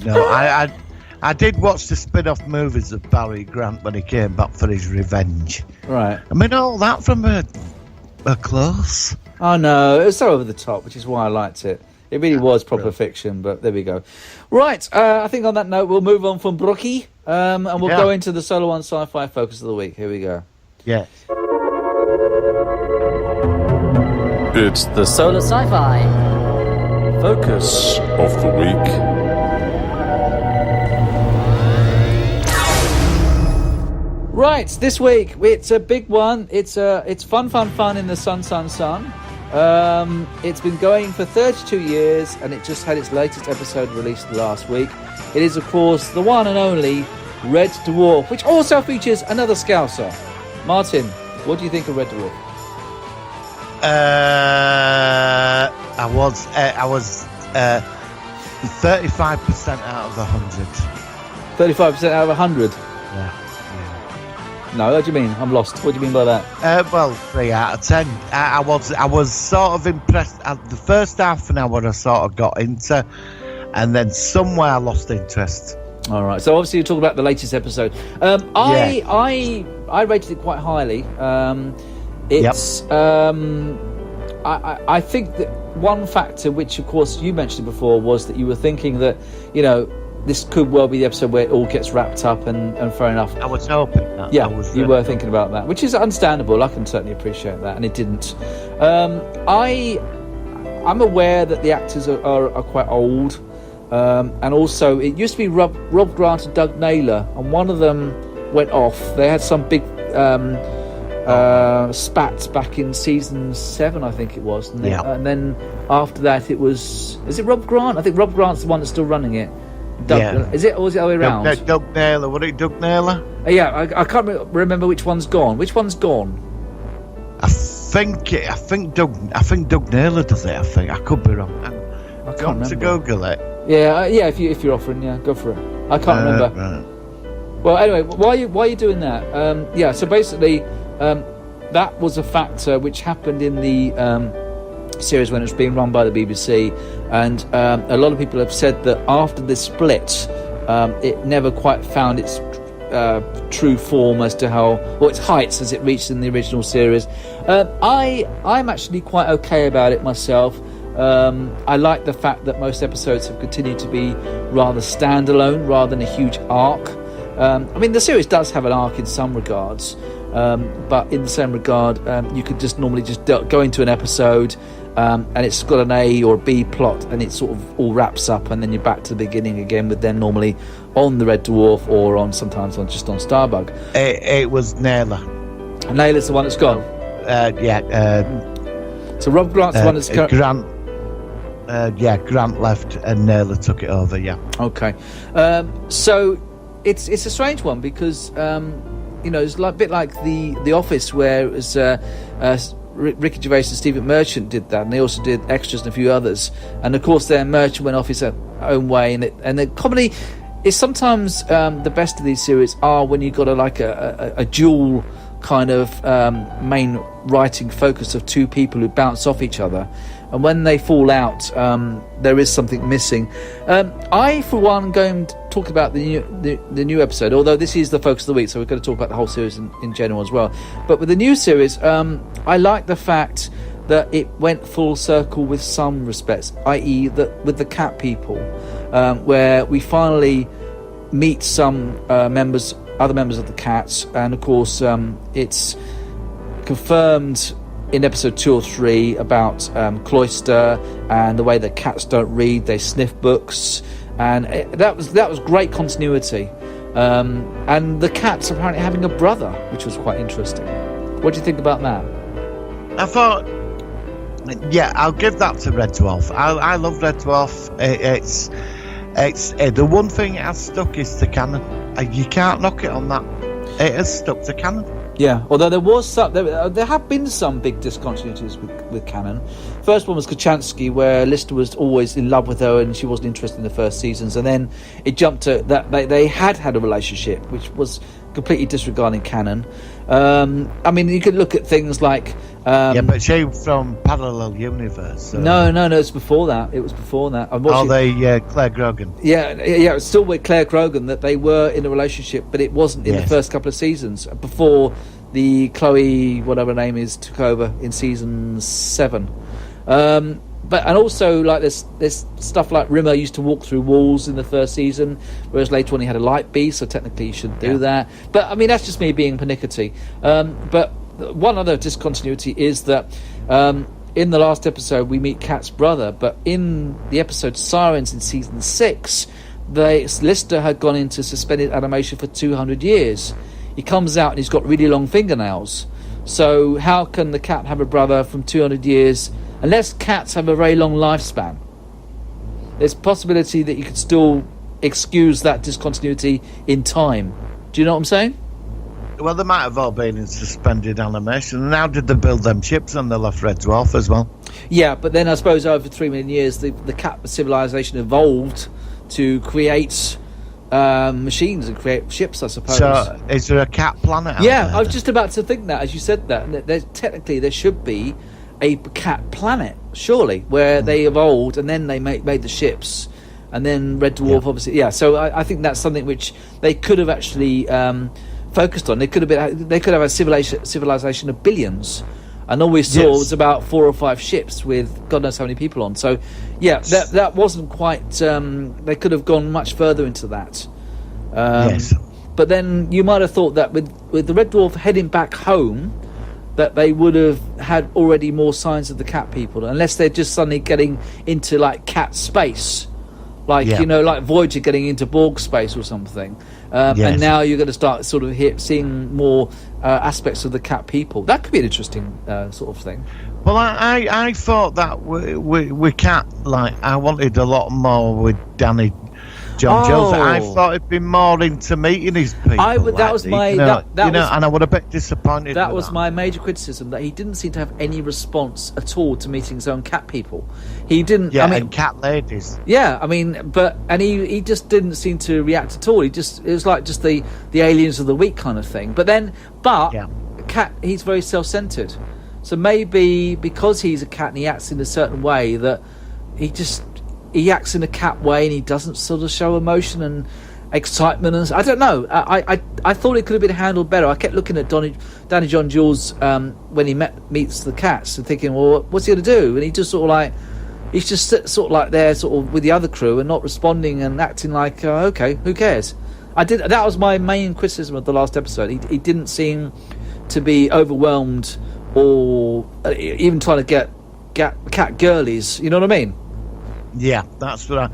I did watch the spin-off movies of Barry Grant when he came back for his revenge. Right. I mean, all that from a close. Oh no, it was so over the top, which is why I liked it. It really was proper fiction, but there we go. Right, I think on that note, we'll move on from Brookie, and we'll go into the Solo One Sci-Fi Focus of the Week. Here we go. Yeah. It's the Solar Sci-Fi focus of the week. Right, this week it's a big one. It's fun in the sun. It's been going for 32 years, and it just had its latest episode released last week. It is, of course, the one and only Red Dwarf, which also features another Scouser. Martin, what do you think of Red Dwarf? I was 35% out of 100. 35% out of 100. Yeah. No, what do you mean? I'm lost. What do you mean by that? Well, 3 out of 10. I was sort of impressed. The first half an hour I sort of got into, and then somewhere I lost interest. All right. So obviously you're talking about the latest episode. I rated it quite highly. It's. I think that one factor, which of course you mentioned before, was that you were thinking that, you know, this could well be the episode where it all gets wrapped up, and fair enough. I was hoping that. Yeah, you were thinking about that, which is understandable. I can certainly appreciate that, and it didn't. I'm aware that the actors are quite old, and also it used to be Rob Grant and Doug Naylor, and one of them went off. They had some big spats back in season 7, I think it was, and then after that it was. Is it Rob Grant? I think Rob Grant's the one that's still running it. Is it, or is it the other way around? Doug Naylor. Was it Doug Naylor? I can't remember which one's gone. Which one's gone? I think Doug Naylor does it. I could be wrong. I can't remember. To Google it. Yeah. If you're offering, go for it. I can't remember. Right. Well, anyway, why are you doing that? So basically, that was a factor which happened in the series when it was being run by the BBC, and a lot of people have said that after the split, it never quite found its true form as to its heights as it reached in the original series. I'm actually quite okay about it myself. I like the fact that most episodes have continued to be rather standalone rather than a huge arc. I mean, the series does have an arc in some regards, but in the same regard, you could just normally go into an episode, and it's got an A or a B plot, and it sort of all wraps up, and then you're back to the beginning again with them normally on the Red Dwarf or sometimes just on Starbug. It was Naylor. Naylor's the one that's gone. So Rob Grant's the one that's Grant. Grant left and Naylor took it over. Yeah. Okay. So it's a strange one because it's a bit like the Office, where it was Ricky Gervais and Stephen Merchant did that, and they also did Extras and a few others. And of course, their Merchant went off his own way, and the comedy is sometimes the best of these series are when you've got a dual kind of main writing focus of two people who bounce off each other, and when they fall out, there is something missing. I, for one, going to talk about the new episode, although this is the focus of the week, so we're going to talk about the whole series in general as well. But with the new series, I like the fact that it went full circle with some respects, i.e. that with the cat people, where we finally meet some other members of the Cats, and of course it's confirmed in episode 2 or 3 about Cloister and the way that cats don't read, they sniff books, and that was great continuity. And the Cats apparently having a brother, which was quite interesting. What do you think about that? I thought, I'll give that to Red Dwarf. I love Red Dwarf. It's the one thing it has stuck is to canon. You can't knock it on that. It has stuck to canon. Yeah, although there have been some big discontinuities with canon. First one was Kachansky, where Lister was always in love with her and she wasn't interested in the first seasons, and then it jumped to that they had a relationship which was completely disregarding canon. I mean, you could look at things like but she from Parallel Universe. So. No, it's before that. It was before that. Claire Grogan. Yeah, it's still with Claire Grogan that they were in a relationship, but it wasn't in the first couple of seasons before the Chloe, whatever her name is, took over in season 7. And also, like, there's stuff like Rimmer used to walk through walls in the first season, whereas later on he had a light beast, so technically he shouldn't do that. But I mean, that's just me being pernickety. But one other discontinuity is that in the last episode we meet Kat's brother, but in the episode Sirens in season 6, Lister had gone into suspended animation for 200 years. He comes out and he's got really long fingernails. So how can the cat have a brother from 200 years? Unless cats have a very long lifespan, there's a possibility that you could still excuse that discontinuity in time. Do you know what I'm saying? Well, they might have all been in suspended animation. And how did they build them chips on the left Red Dwarf as well? Yeah, but then I suppose over 3 million years, the cat civilization evolved to create machines and create ships, I suppose. So, is there a cat planet? Yeah, I was just about to think that as you said that. Technically, there should be a cat planet, surely, where they evolved and then they made the ships, and then Red Dwarf, obviously. Yeah, so I think that's something which they could have actually focused on. They could have a civilization of billions, and all we saw was about 4 or 5 ships with God knows how many people on. So, yeah, that wasn't quite. They could have gone much further into that. But then you might have thought that with the Red Dwarf heading back home, that they would have had already more signs of the cat people, unless they're just suddenly getting into like cat space, like like Voyager getting into Borg space or something. And now you're going to start sort of seeing more aspects of the cat people. That could be an interesting sort of thing. Well, I thought that we cat, like, I wanted a lot more with Danny John Jones. I thought he'd been more into meeting his people. That was my and I would have been disappointed. That was my major criticism, that he didn't seem to have any response at all to meeting his own cat people. He didn't. Yeah, I mean, and cat ladies. Yeah, I mean, he just didn't seem to react at all. It was like just the aliens of the week kind of thing. But cat, he's very self-centered. So maybe because he's a cat and he acts in a certain way, that he acts in a cat way and he doesn't sort of show emotion and excitement. And I don't know. I thought it could have been handled better. I kept looking at Danny John Jules when he meets the cats and thinking, well, what's he going to do? And he just sort of like, he's just sort of like there sort of with the other crew and not responding and acting like, okay, who cares? That was my main criticism of the last episode. He didn't seem to be overwhelmed or even trying to get cat girlies. You know what I mean? Yeah, that's what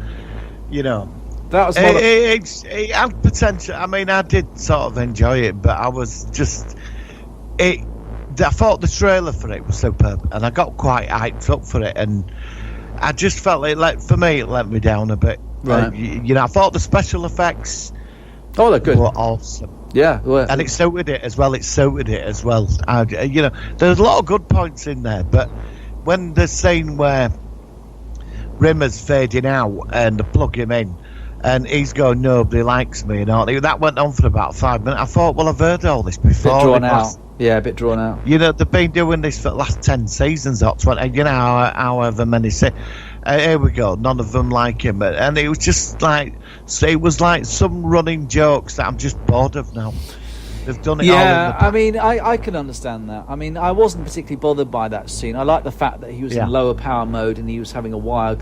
that was it had potential. I mean, I did sort of enjoy it, but I was just I thought the trailer for it was superb, and I got quite hyped up for it, and I just felt it let me down a bit. Right. I thought the special effects they're good. Were awesome. Yeah, and it suited it as well. There's a lot of good points in there, but when the scene where Rimmer's fading out and they plug him in and he's going, nobody likes me, and all that went on for about 5 minutes. I thought, well, I've heard all this before. A bit drawn out. They've been doing this for the last 10 seasons or 20, however many here we go, none of them like him, and it was just like, it was like some running jokes that I'm just bored of now. They've done it all. Yeah, I mean, I can understand that. I mean, I wasn't particularly bothered by that scene. I like the fact that he was in lower power mode and he was having a wire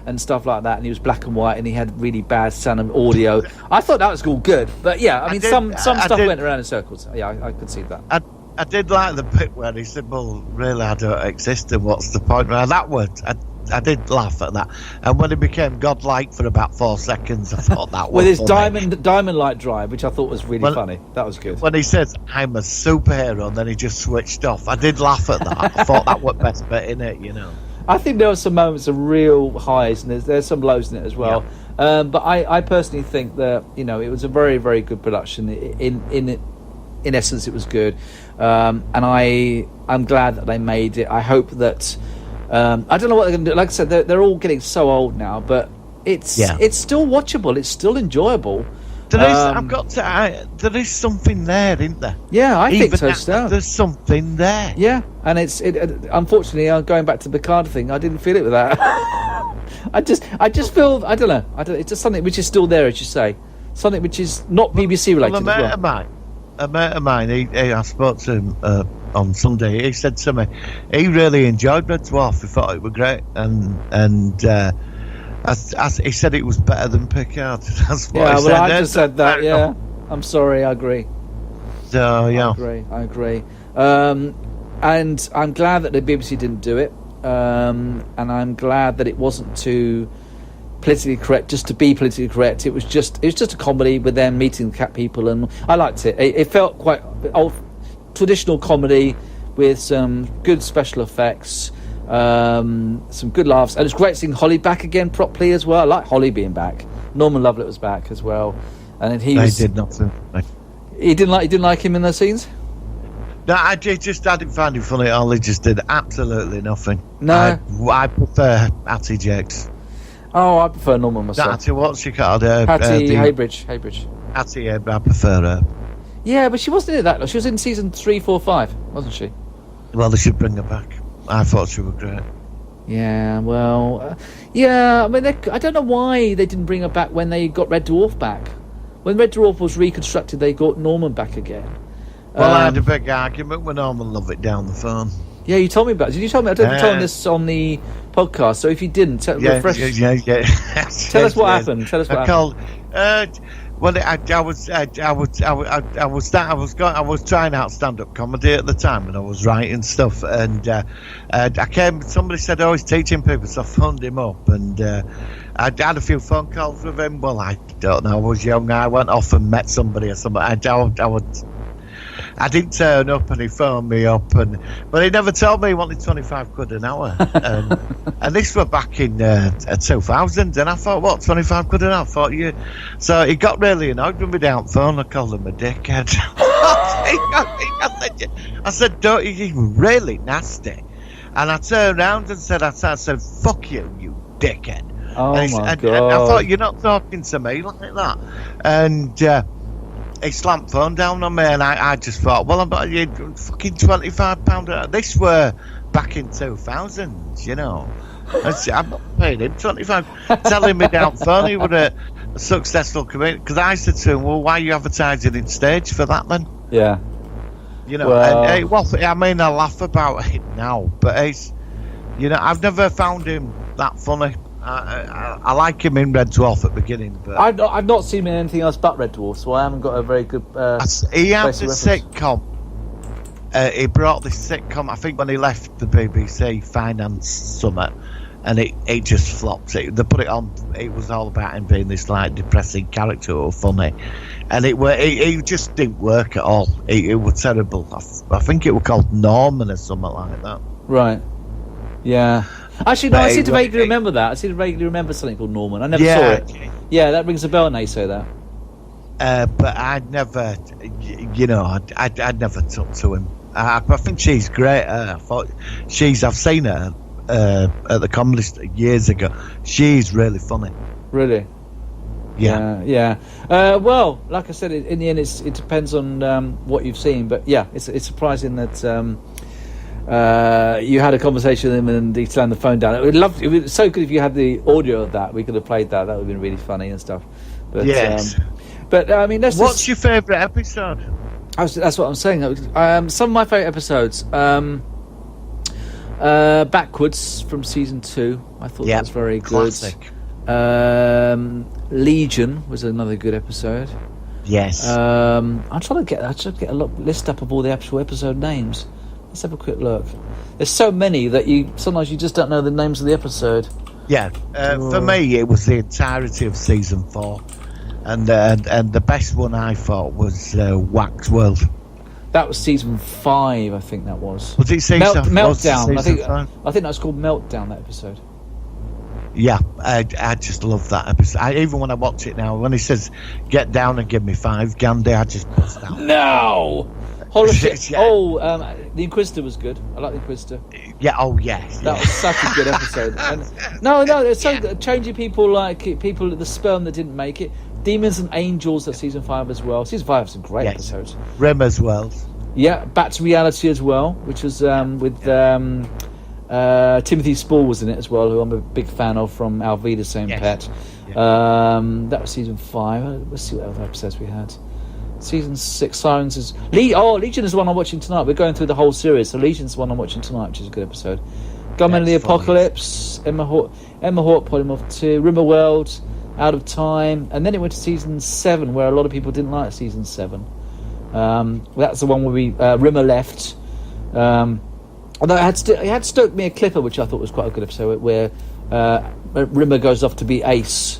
and stuff like that, and he was black and white and he had really bad sound and audio. I thought that was all good, but yeah, I mean, some stuff went around in circles. Yeah, I could see that. I did like the bit where he said, "Well, really, I don't exist, and what's the point?" Now, that word, I did laugh at that. And when he became godlike for about 4 seconds, I thought that was with his diamond light drive, which I thought was really funny. That was good. When he says, "I'm a superhero," and then he just switched off. I did laugh at that. I thought that was the best bit in it, I think there were some moments of real highs, and there's some lows in it as well. Yeah. But I personally think that it was a very, very good production. In essence, it was good, and I'm glad that they made it. I hope that I don't know what they're going to do. Like I said, they're all getting so old now, but it's still watchable. It's still enjoyable. There is something there, isn't there? Yeah, I think so. There's something there. Yeah, and unfortunately, going back to the Picard thing, I didn't feel it with that. I just feel, I don't know. It's just something which is still there, as you say, something which is not BBC related. A mate of mine, I spoke to him on Sunday. He said to me, he really enjoyed Red Dwarf. He thought it was great, and he said it was better than Picard. That's what he said. I just said that. Yeah, I'm sorry. I agree. So yeah, I agree. And I'm glad that the BBC didn't do it. And I'm glad that it wasn't too politically correct just to be politically correct. It was just a comedy with them meeting the cat people, and I liked it. It felt quite old, traditional comedy with some good special effects, some good laughs, and it's great seeing Holly back again properly as well. I like Holly being back. Norman Lovett was back as well, and he did nothing. He didn't like him in those scenes. No, I didn't find him funny at all. He just did absolutely nothing. No, I prefer Atty Jakes. Oh, I prefer Norman myself. Hattie, what's she called? Hattie Haybridge. Hattie, I prefer her. Yeah, but she wasn't in it that long. She was in season 3, 4, 5, wasn't she? Well, they should bring her back. I thought she was great. Yeah, well, yeah. I mean, I don't know why they didn't bring her back when they got Red Dwarf back. When Red Dwarf was reconstructed, they got Norman back again. Well, I had a big argument with Norman Lovett down the phone. Yeah, you told me about it. Did you tell me? I don't know if you told me this on the podcast. So if you didn't, refresh. Yeah. Tell us what happened. Tell us what happened. Well, I was trying out stand-up comedy at the time, and I was writing stuff. And somebody said, "Oh, he's teaching people," so I phoned him up, and I had a few phone calls with him. Well, I don't know. I was young. I went off and met somebody or something. I didn't turn up, and he phoned me up, but he never told me he wanted 25 quid an hour. And this was back in 2000, and I thought, what, 25 quid an hour? I thought, yeah. So he got really annoyed with me down the phone. I called him a dickhead. I said, don't you, really nasty. And I turned around and said, fuck you, you dickhead. Oh, my God. And I thought, you're not talking to me like that. And he slammed phone down on me, and I just thought, well, I'm not you fucking £25. This were back in 2000, you know. I'm not paying him 25. Telling me down phone he was a successful comedian. Because I said to him, well, why are you advertising in stage for that then? Yeah. You know, and it was, I mean, I laugh about it now, but it's, you know, I've never found him that funny. I like him in Red Dwarf at the beginning, but I've not seen him in anything else but Red Dwarf, so I haven't got a very good. He had a sitcom. He brought this sitcom, I think, when he left the BBC Finance Summit, and it just flopped. They put it on. It was all about him being this like depressing character or funny, and it just didn't work at all. It was terrible. I think it was called Norman or something like that. Right. Yeah. Actually, no, I seem to vaguely remember that. I seem to vaguely remember something called Norman. I never saw it. Yeah, that rings a bell now you say that. But I'd never, you know, I'd never took to him. I think she's great. I've seen her at the Comedy years ago. She's really funny. Really? Yeah. Yeah. Well, like I said, in the end, it depends on what you've seen. But yeah, it's surprising that you had a conversation with him and he slammed the phone down. It was so good if you had the audio of that. We could have played that. That would have been really funny and stuff. But, yes. But I mean, what's your favourite episode? That's what I'm saying. Some of my favourite episodes. Backwards from season 2. I thought that was very classic. Good. Legion was another good episode. Yes. I'm trying to get a list up of all the actual episode names. Let's have a quick look. There's so many that sometimes you just don't know the names of the episode. Yeah, for me it was the entirety of season 4, and the best one I thought was Wax World. That was season 5, I think that was. Was it season Meltdown? Season I think that was called Meltdown. That episode. Yeah, I just love that episode. Even when I watch it now, when he says "Get down and give me 5, Gandhi," I just bust out. No. Holy shit! Yeah. The Inquisitor was good. I like the Inquisitor. Yeah. Oh yes. That was such a good episode. And, no, it's so good. Changing people people the sperm that didn't make it. Demons and Angels. That's season 5 as well. Season 5 has some great episodes. Rimmer's World. Yeah, Back to Reality as well, which was with Timothy Spall was in it as well, who I'm a big fan of from Alvida Same Pet. Yeah. That was season 5. Let's see what other episodes we had. Season 6, Sirens is... Legion is the one I'm watching tonight. We're going through the whole series, so Legion's the one I'm watching tonight, which is a good episode. Gunmen of the Apocalypse, Emma Hort, Polymorph 2, Rimmerworld, Out of Time, and then it went to season 7, where a lot of people didn't like season 7. That's the one where Rimmer left. Although it had Stoke Me a Clipper, which I thought was quite a good episode, where Rimmer goes off to be Ace.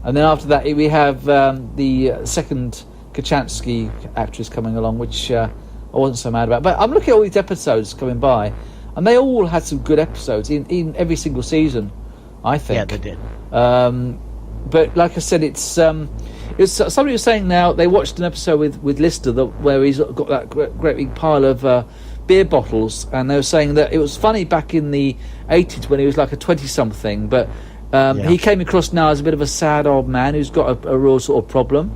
And then after that, we have the second Kachansky actress coming along, which I wasn't so mad about. But I'm looking at all these episodes coming by, and they all had some good episodes in every single season, I think. Yeah, they did. But like I said, it's somebody was saying now they watched an episode with Lister where he's got that great big pile of beer bottles, and they were saying that it was funny back in the 80s when he was like a 20-something, but He came across now as a bit of a sad old man who's got a real sort of problem.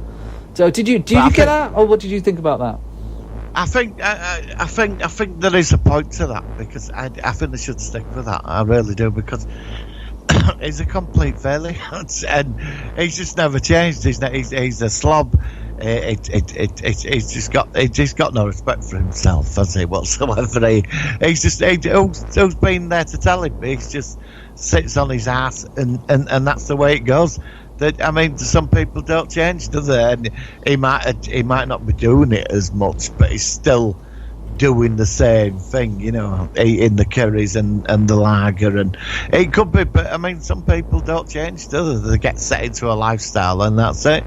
So did you get that, or what did you think about that? I think there is a point to that, because I think they should stick with that. I really do, because he's a complete failure, and he's just never changed. He's a slob. He's just got no respect for himself, has he, whatsoever? Who's been there to tell him? He just sits on his ass, and that's the way it goes. I mean, some people don't change, do they? And he might not be doing it as much, but he's still doing the same thing, you know, eating the curries and the lager, and it could be. But I mean, some people don't change, do they? They get set into a lifestyle, and that's it.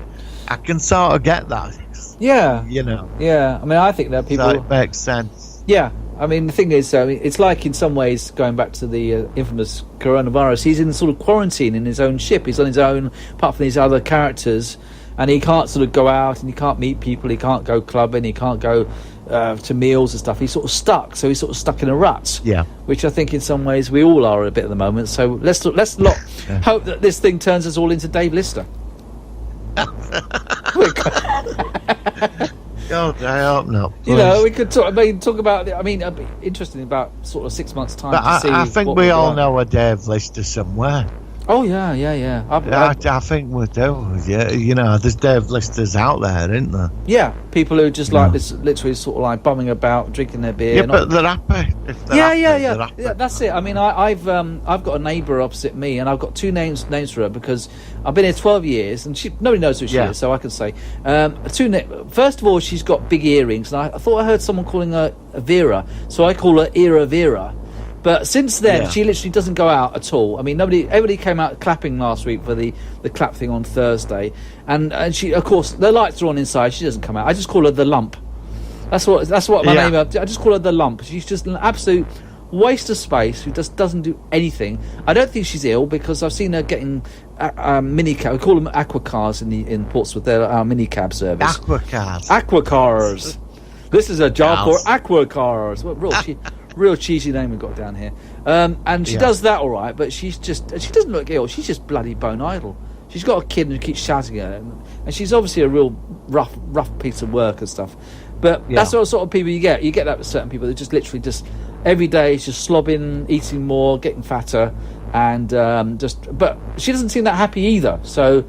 I can sort of get that. Yeah, you know. Yeah, I mean, I think that people. So it makes sense. Yeah. I mean, the thing is, it's like in some ways, going back to the infamous coronavirus, he's in sort of quarantine in his own ship. He's on his own, apart from these other characters, and he can't sort of go out, and he can't meet people, he can't go clubbing, he can't go to meals and stuff. He's sort of stuck, so he's sort of stuck in a rut. Yeah. Which I think in some ways we all are a bit at the moment. So let's not hope that this thing turns us all into Dave Lister. God, I hope not. Please. You know, we could talk about. I mean, it'd be interesting about sort of 6 months' time. But I think we all know a Dave Lister somewhere. Oh yeah. I think we do. Yeah, you know, there's Dave Listers out there, isn't there? Yeah, people who just like this, literally sort of like bumming about, drinking their beer. Yeah, but they're happy. Yeah. That's it. I mean, I've got a neighbour opposite me, and I've got two names for her, because I've been here 12 years, and nobody knows who she is, so I can say. First of all, she's got big earrings, and I thought I heard someone calling her Vera, so I call her Era Vera. But since then, she literally doesn't go out at all. I mean, everybody came out clapping last week for the clap thing on Thursday, and she, of course, the lights are on inside. She doesn't come out. I just call her the Lump. That's what my name is. I just call her the Lump. She's just an absolute waste of space who just doesn't do anything. I don't think she's ill, because I've seen her getting minicab. We call them aquacars in Portsmouth. They're our minicab service. Aquacars. This is a job for aquacars. Real cheesy name we've got down here. And she does that all right, but she doesn't look ill. She's just bloody bone idle. She's got a kid and keeps shouting at her, and she's obviously a real rough piece of work and stuff. But that's what sort of people you get. You get that with certain people that just literally just every day is just slobbing, eating more, getting fatter, and But she doesn't seem that happy either. So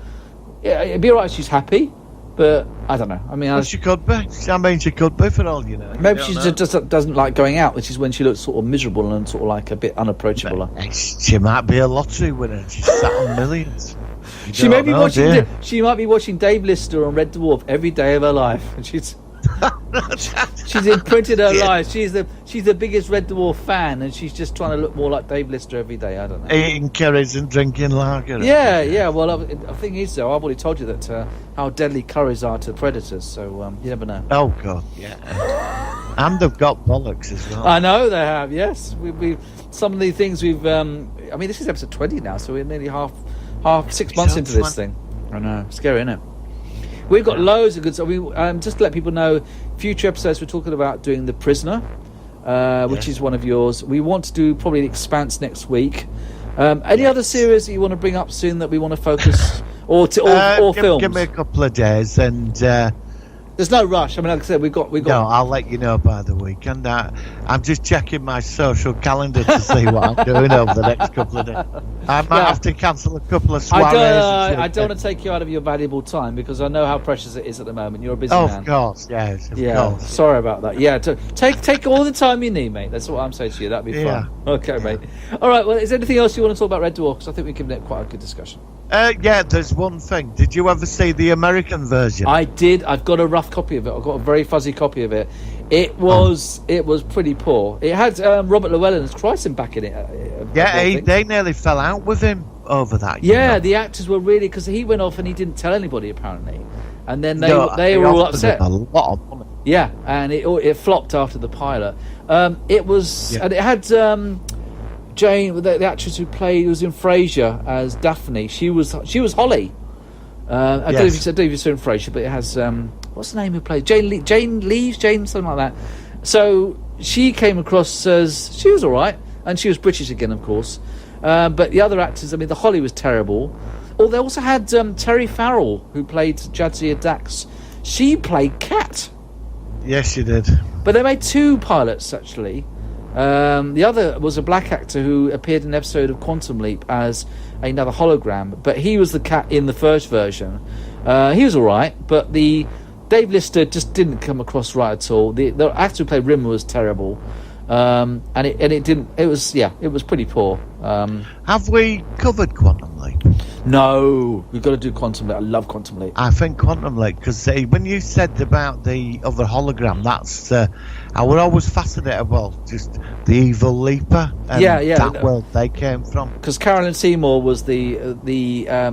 it'd be all right if she's happy. But I don't know. I mean, she could be. I mean, she could be, for all you know. Maybe she just doesn't like going out, which is when she looks sort of miserable and sort of like a bit unapproachable. She might be a lottery winner. She's sat on millions. She may be watching. She might be watching Dave Lister on Red Dwarf every day of her life, and she's imprinted her life. She's the biggest Red Dwarf fan, and she's just trying to look more like Dave Lister every day. I don't know. Eating curries and drinking lager. Yeah. Well, the thing is, though, I've already told you that how deadly curries are to predators. So you never know. Oh God, yeah. And they've got bollocks as well. I know they have. Yes, we some of the things we've. I mean, this is episode 20 now, so we're nearly half 6 months into this thing. I know, scary, isn't it? We've got loads of good stuff. Just to let people know, future episodes we're talking about doing The Prisoner, which is one of yours. We want to do probably The Expanse next week. Any other series that you want to bring up soon that we want to focus or films? Give me a couple of days, and there's no rush. I mean, like I said, we've got. No, I'll let you know by the weekend. I'm just checking my social calendar to see what I'm doing over the next couple of days. I might have to cancel a couple of soirees. I don't want to take you out of your valuable time, because I know how precious it is at the moment. You're a busy man. Of course, yes. Of course. Sorry about that. Yeah, take all the time you need, mate. That's what I'm saying to you. That'd be fun. Okay, mate. All right. Well, is there anything else you want to talk about Red Dwarf? Because I think we've given it quite a good discussion. There's one thing. Did you ever see the American version? I did. I've got a rough copy of it. I've got a very fuzzy copy of it. It was pretty poor. It had Robert Llewellyn as Chryson back in it. They nearly fell out with him over that. Yeah, the actors were really, because he went off and he didn't tell anybody apparently, and then they were all upset. A lot of money. Yeah, and it flopped after the pilot. It was, and it had Jane, the actress who was in Frasier as Daphne. She was Holly. I don't know if you saw in Frasier, but it has what's the name who plays Jane Leaves, something like that. So she came across as, she was all right, and she was British again, of course. But the other actors, I mean, the Holly was terrible. Oh, they also had Terry Farrell, who played Jadzia Dax. She played Kat. Yes, she did. But they made 2 pilots, actually. The other was a black actor who appeared in an episode of Quantum Leap as another hologram, but he was the Cat in the first version. He was all right, but the Dave Lister just didn't come across right at all. The actor who played Rimmer was terrible, and it didn't. It was pretty poor. Have we covered Quantum Leap? No, we've got to do Quantum Leap. I love Quantum Leap. I think Quantum Leap, because when you said about the other hologram, that's I was always fascinated. Well, just the evil leaper. And that world they came from. Because Carolyn Seymour was the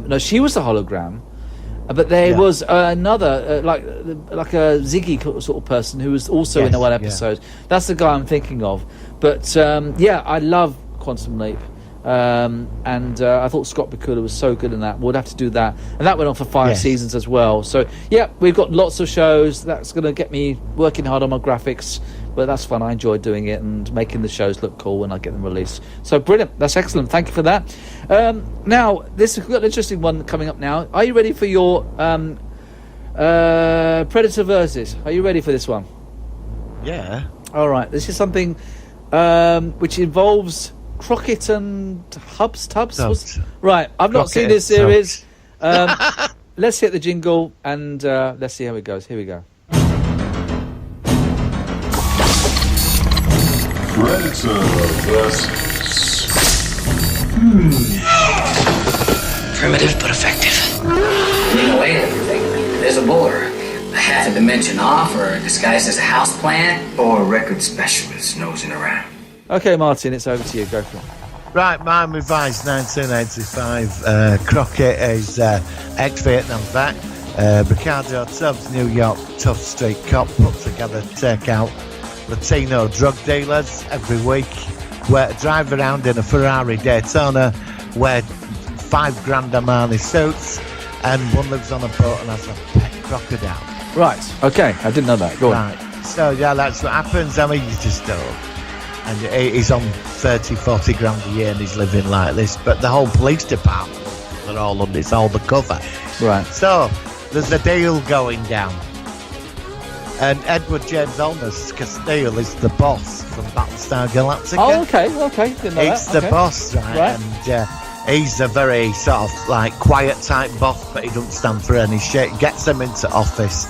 no, she was the hologram, but there was another like a Ziggy sort of person who was also in the one episode. That's the guy I'm thinking of. But I love Quantum Leap. And I thought Scott Bakula was so good in that. We'd have to do that, and that went on for 5 seasons as well. So we've got lots of shows. That's going to get me working hard on my graphics, but that's fun. I enjoy doing it and making the shows look cool when I get them released. So brilliant. That's excellent. Thank you for that. Now this is an interesting one coming up now. Are you ready for your Predator versus? Are you ready for this one? Yeah. All right. This is something which involves Crockett and Tubbs. Right, I've not seen this series. Let's hit the jingle and let's see how it goes. Here we go. Predator versus. Primitive but effective. Lean away everything. There's a boulder, a half a dimension off, or disguised as a houseplant, or a record specialist nosing around. Okay, Martin, it's over to you. Go for it. Right, mine revised 1985. Crockett is ex-Vietnam vet. Ricardo Tubbs, New York tough street cop, put together to take out Latino drug dealers every week. Drive around in a Ferrari Daytona, wear $5,000 Armani suits, and one lives on a boat and has a pet crocodile. Right, okay, I didn't know that. Go on. Right, so that's what happens. I mean, you just don't. And he's on 30-40 grand a year and he's living like this. But the whole police department, they're all on it's all the cover. Right. So there's a deal going down. And Edward James Olmos Castile is the boss from Battlestar Galactica. Oh, okay. Didn't know He's that. the boss, right? And he's a very sort of like quiet type boss, but he doesn't stand for any shit. Gets them into office.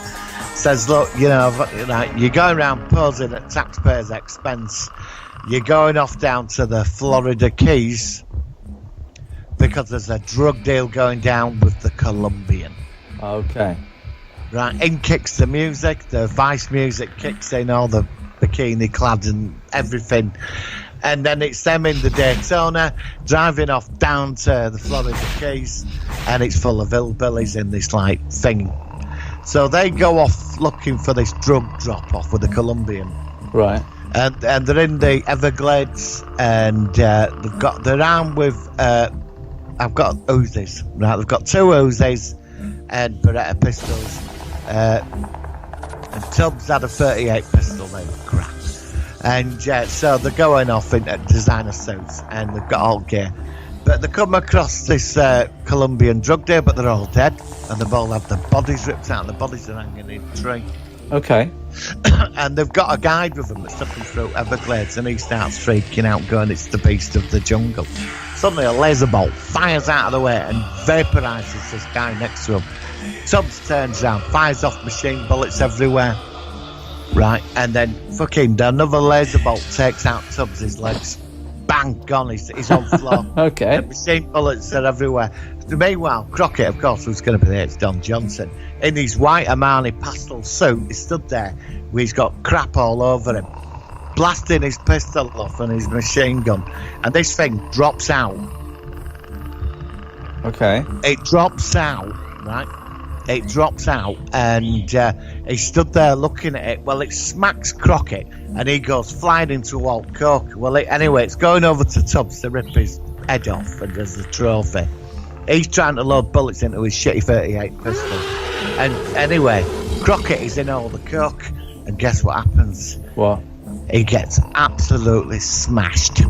Says, look, you're going around posing at taxpayers' expense. You're going off down to the Florida Keys because there's a drug deal going down with the Colombian. Okay. Right, in kicks the music, the Vice music kicks in, all the bikini clad and everything. And then it's them in the Daytona, driving off down to the Florida Keys, and it's full of hillbillies in this, thing. So they go off looking for this drug drop-off with the Colombian. Right. And they're in the Everglades, and they're armed with I've got Uzis. Right, they've got 2 Uzis and Beretta pistols. And Tubbs had a 38 pistol. They were crap. And so they're going off in designer suits, and they've got all gear. But they come across this Colombian drug deal, but they're all dead, and they've all had their bodies ripped out, and the bodies are hanging in a tree. Okay. And they've got a guide with them that's took them through Everglades, and he starts freaking out, going, it's the beast of the jungle. Suddenly a laser bolt fires out of the way and vaporizes this guy next to him. Tubbs turns around, fires off machine bullets everywhere. Right, and then fucking another laser bolt takes out Tubbs' legs. Bang, gone, he's on the floor. Okay. The machine bullets are everywhere. Meanwhile, Crockett, of course, who's going to be there, it's Don Johnson. In his white Armani pastel suit, he stood there, he's got crap all over him, blasting his pistol off and his machine gun. And this thing drops out. Okay. It drops out, right? It drops out, and he stood there looking at it. Well, it smacks Crockett, and he goes flying into Walt Coke. Well, anyway, it's going over to Tubbs to rip his head off, and there's the trophy. He's trying to load bullets into his shitty 38 pistol. And anyway, Crockett is in all the coke, and guess what happens? What? He gets absolutely smashed.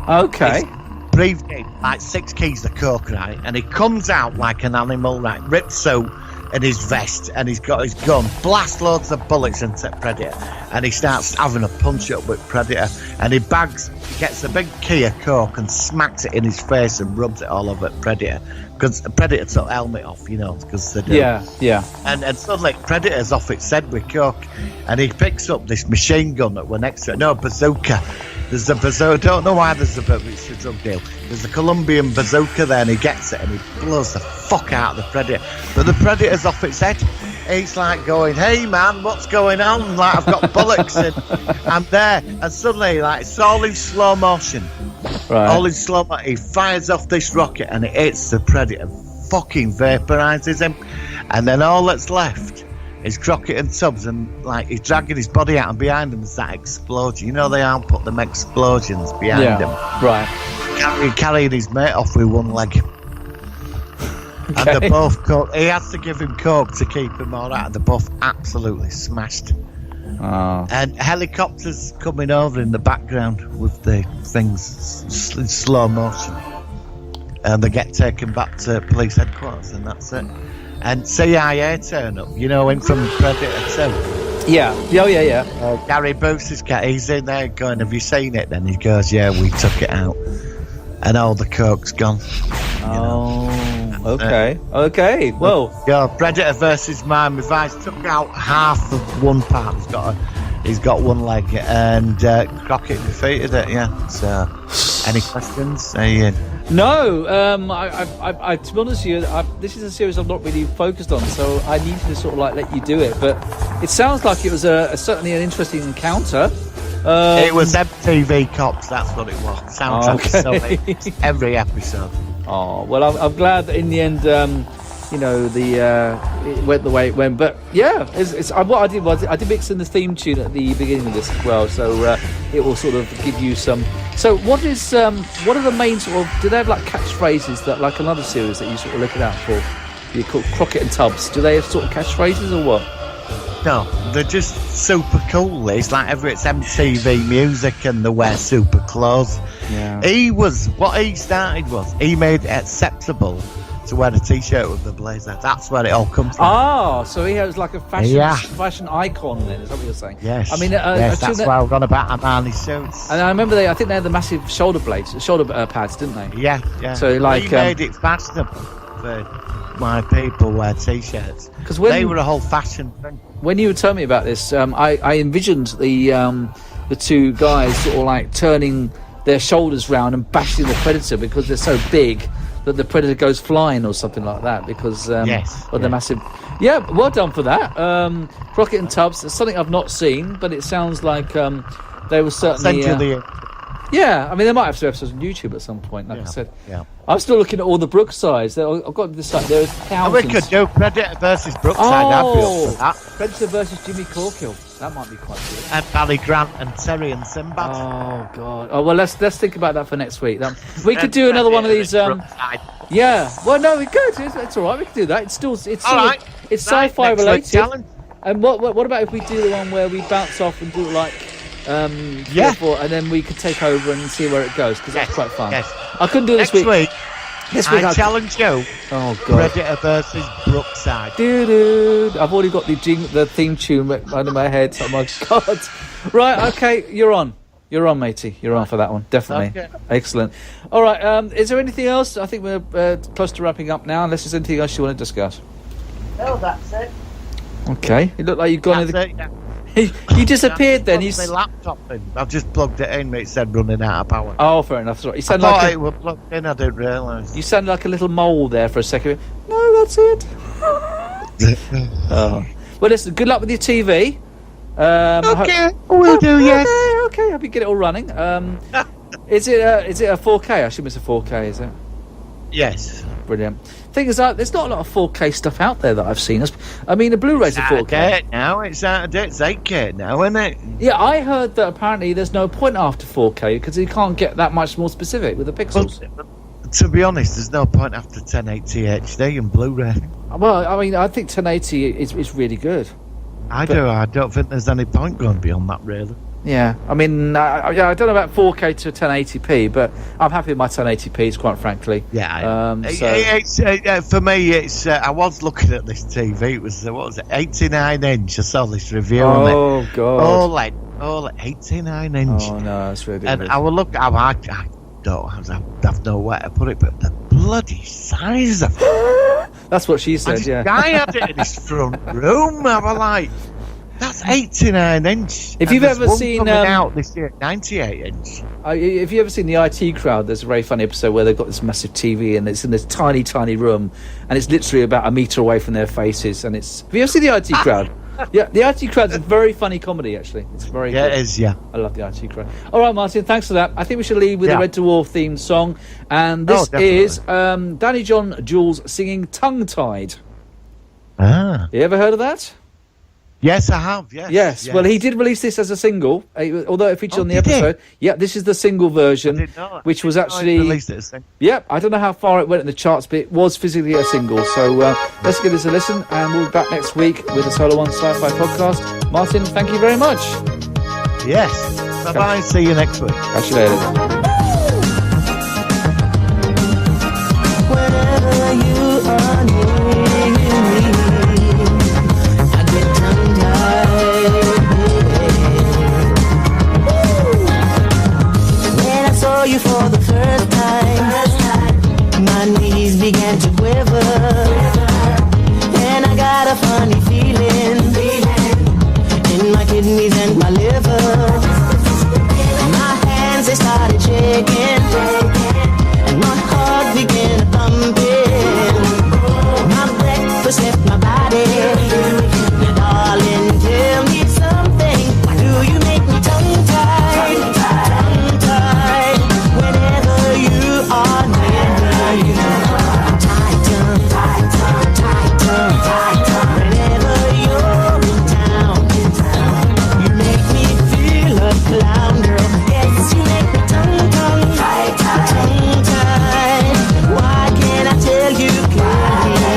Okay. briefcase, like 6 keys of coke, right? And he comes out like an animal, right? Ripped suit and his vest, and he's got his gun, blast loads of bullets into Predator, and he starts having a punch up with Predator, and he gets a big key of coke and smacks it in his face and rubs it all over Predator, because Predator took the helmet off, because they do. Yeah. And suddenly Predator's off its head with coke, and he picks up this machine gun that were next to it. No, bazooka. There's a bazooka. I don't know why there's it's a drug deal. There's a Colombian bazooka there, and he gets it, and he blows the fuck out of the Predator. But the Predator's off its head. He's like going, "Hey man, what's going on? Like, I've got bullets and I'm there." And suddenly, like, it's all in slow motion. Right. All in slow motion. He fires off this rocket, and it hits the Predator, fucking vaporizes him. And then all that's left is Crockett and Tubbs, and like he's dragging his body out, and behind him is that explosion. They all put them explosions behind him. Right. Carrying his mate off with one leg. Okay. And they're both coke. He has to give him coke to keep him all right. They're both absolutely smashed. Oh. And helicopters coming over in the background with the things in slow motion. And they get taken back to police headquarters, and that's it. And CIA turn up, in from Predator 2. Yeah. Oh, yeah. Gary Busey's cat, he's in there going, "Have you seen it?" Then he goes, "Yeah, we took it out." And all the coke's gone. Okay. Okay. Well. Yeah, Predator versus Miami Vice took out half of one part. He's got one leg, and Crockett defeated it. Yeah. So, any questions? No. I to be honest with you, this is a series I'm not really focused on, so I need to sort of like let you do it. But it sounds like it was certainly an interesting encounter. It was MTV Cops. That's what it was. Soundtrack Okay. every episode. Oh well, I'm glad that in the end, it went the way it went. But yeah, what I did was I did mix in the theme tune at the beginning of this as well, so it will sort of give you some. So what are the main sort of? Do they have like catchphrases that like another series that you sort of looking out for? You call Crockett and Tubbs. Do they have sort of catchphrases or what? No, they're just super cool. It's like it's MTV music, and they wear super clothes. Yeah. He made it acceptable to wear a t-shirt with the blazer. That's where it all comes from. Oh, so he was like a fashion icon then, is that what you're saying? Yes. I mean, that's why I've gone about Armani suits. And I remember I think they had the massive shoulder pads, didn't they? Yeah. So like, he made it fashionable for why people wear t-shirts. Because they were a whole fashion thing. When you were telling me about this, I envisioned the two guys sort of like turning their shoulders round and bashing the Predator because they're so big that the Predator goes flying or something like that because of the massive. Yeah, well done for that. Crockett and Tubbs, it's something I've not seen, but it sounds like they were certainly. Yeah, I mean, they might have some episodes on YouTube at some point, like I said. Yeah. I'm still looking at all the Brooksides. I've got this like there's thousands. We could do Predator versus Brookside. I'd be up for that. Predator versus Jimmy Corkill. That might be quite good. And Barry Grant and Terry and Sinbad. Oh God. Oh well, let's think about that for next week. We could do another one of these. Yeah. Well, no, we could. It's all right. We could do that. It's all right. It's sci-fi related. Challenge. And what about if we do the one where we bounce off and do like. 3 or 4, and then we could take over and see where it goes because that's quite fun. Yes. I couldn't do it this week. This week I challenge you. Oh God! Predator versus Brookside. Dude, I've already got the theme tune under my head. Oh my God! Right, okay, you're on, matey. You're on for that one, definitely. Okay. Excellent. All right, is there anything else? I think we're close to wrapping up now. Unless there's anything else you want to discuss. No, that's it. Okay, it looked like you've gone. You disappeared then. My laptop in. I've just plugged it in. It said running out of power. Oh, fair enough. Sorry. You sound it was plugged in. I didn't realise. You sounded like a little mole there for a second. No, that's it. Oh. Well, listen. Good luck with your TV. Okay, we'll do. Yes. Okay. Hope you get it all running. Is it a 4K? I assume it's a 4K. Is it? Yes. Brilliant. Thing is, there's not a lot of 4K stuff out there that I've seen. I mean, the Blu-rays are 4K. Now it's out of date. It's 8K now, isn't it? Yeah, I heard that apparently there's no point after 4K because you can't get that much more specific with the pixels. Well, to be honest, there's no point after 1080 HD and Blu-ray. Well, I mean, I think 1080 is really good. I don't think there's any point going beyond that, really. Yeah, I mean, I don't know about 4K to 1080p, but I'm happy with my 1080p's, quite frankly. Yeah. For me, it's. I was looking at this TV. It was what was it? 89-inch. I saw this review on it. Oh God. OLED 89-inch. Oh no, that's really. And I will look. I don't have nowhere to put it, but the bloody size of it. That's what she said. This Yeah. guy had it in his front room. I was like, that's 89-inch. If you've ever seen coming out this year, 98-inch. If you've ever seen the IT Crowd, there's a very funny episode where they've got this massive TV and it's in this tiny, tiny room, and it's literally about a metre away from their faces. And it's. Have you ever seen the IT Crowd? Yeah, the IT Crowd's a very funny comedy, actually. It's very good. It is, yeah. I love the IT Crowd. All right, Martin, thanks for that. I think we should leave with the Red Dwarf theme song. And this is Danny John Jules singing Tongue Tied. Ah. You ever heard of that? Yes, I have. Yes. Well, he did release this as a single, although it featured on the episode. Yeah, this is the single version, which was actually. Released it as single. Yeah, I don't know how far it went in the charts, but it was physically a single. So let's give this a listen, and we'll be back next week with the Solo One Sci-Fi podcast. Martin, thank you very much. Yes. Bye-bye. See you next week. Catch you later. Whenever you are near me, I get when I saw you for the first time, my knees began to quiver, and I got a funny feeling in my kidneys and my liver. My hands, they started shaking, and my heart began thumping. My breakfast left my body. Darling, tell me something. Why do you make me tongue-tied? Tongue-tied. Whenever you are near me, tight tongue, tight tongue, tight tongue, tight tongue. Whenever you're in town, you make me feel a clown, girl. Yes, you make me tongue-tied, tongue-tied. Why can't I tell you clearly?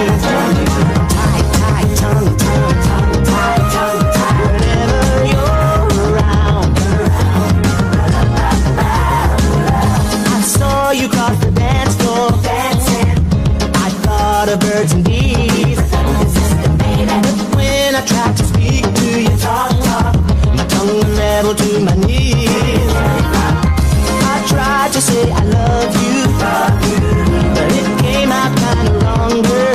Tight, tight tongue, tongue, tongue, tight tongue, tight. Whenever you're around, I saw you cross the dance floor, dancing. I thought of birds and bees, but when I tried to speak to you, talk, my tongue unraveled to my knees. I tried to say I love you, but it came out kind of wrong, girl.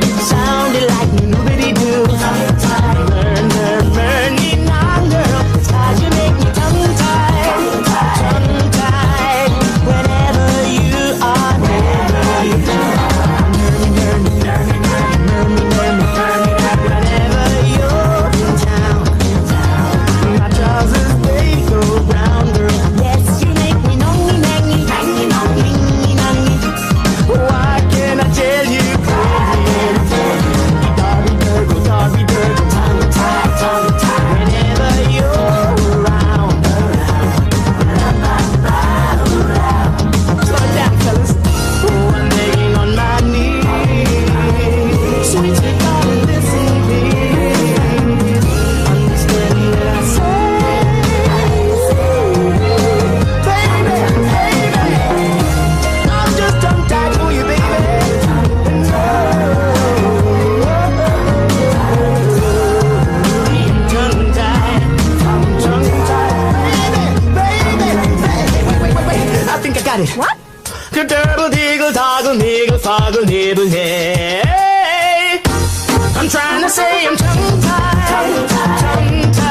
It sounded like nobody do. Burn, burn, burn me now, girl. It's 'cause you make me tongue-tied, tongue-tied. Whenever you are near me, burn me, burn me, burn me, burn me, burn me, burn me. Whenever you're in town, my trousers, they go round, girl. Yes, you make me nongy, nangy, nangy, nongy, nangy. Why can't I tell you clearly? Darby, Durgle, tongue-tied, tongue-tied. Whenever you're around. Slow it down, fellas. Oh, I'm begging on my knees. Sweet, sweet darling, listen, please. Understand what I say. Baby, I'm just tongue-tied for you, baby. Tongue-tied, baby. Wait. I think I got it. What? Derble, deagle, toggle, niggle, foggle, nibble, hey. I'm trying to say I'm tongue-tied, tongue-tied.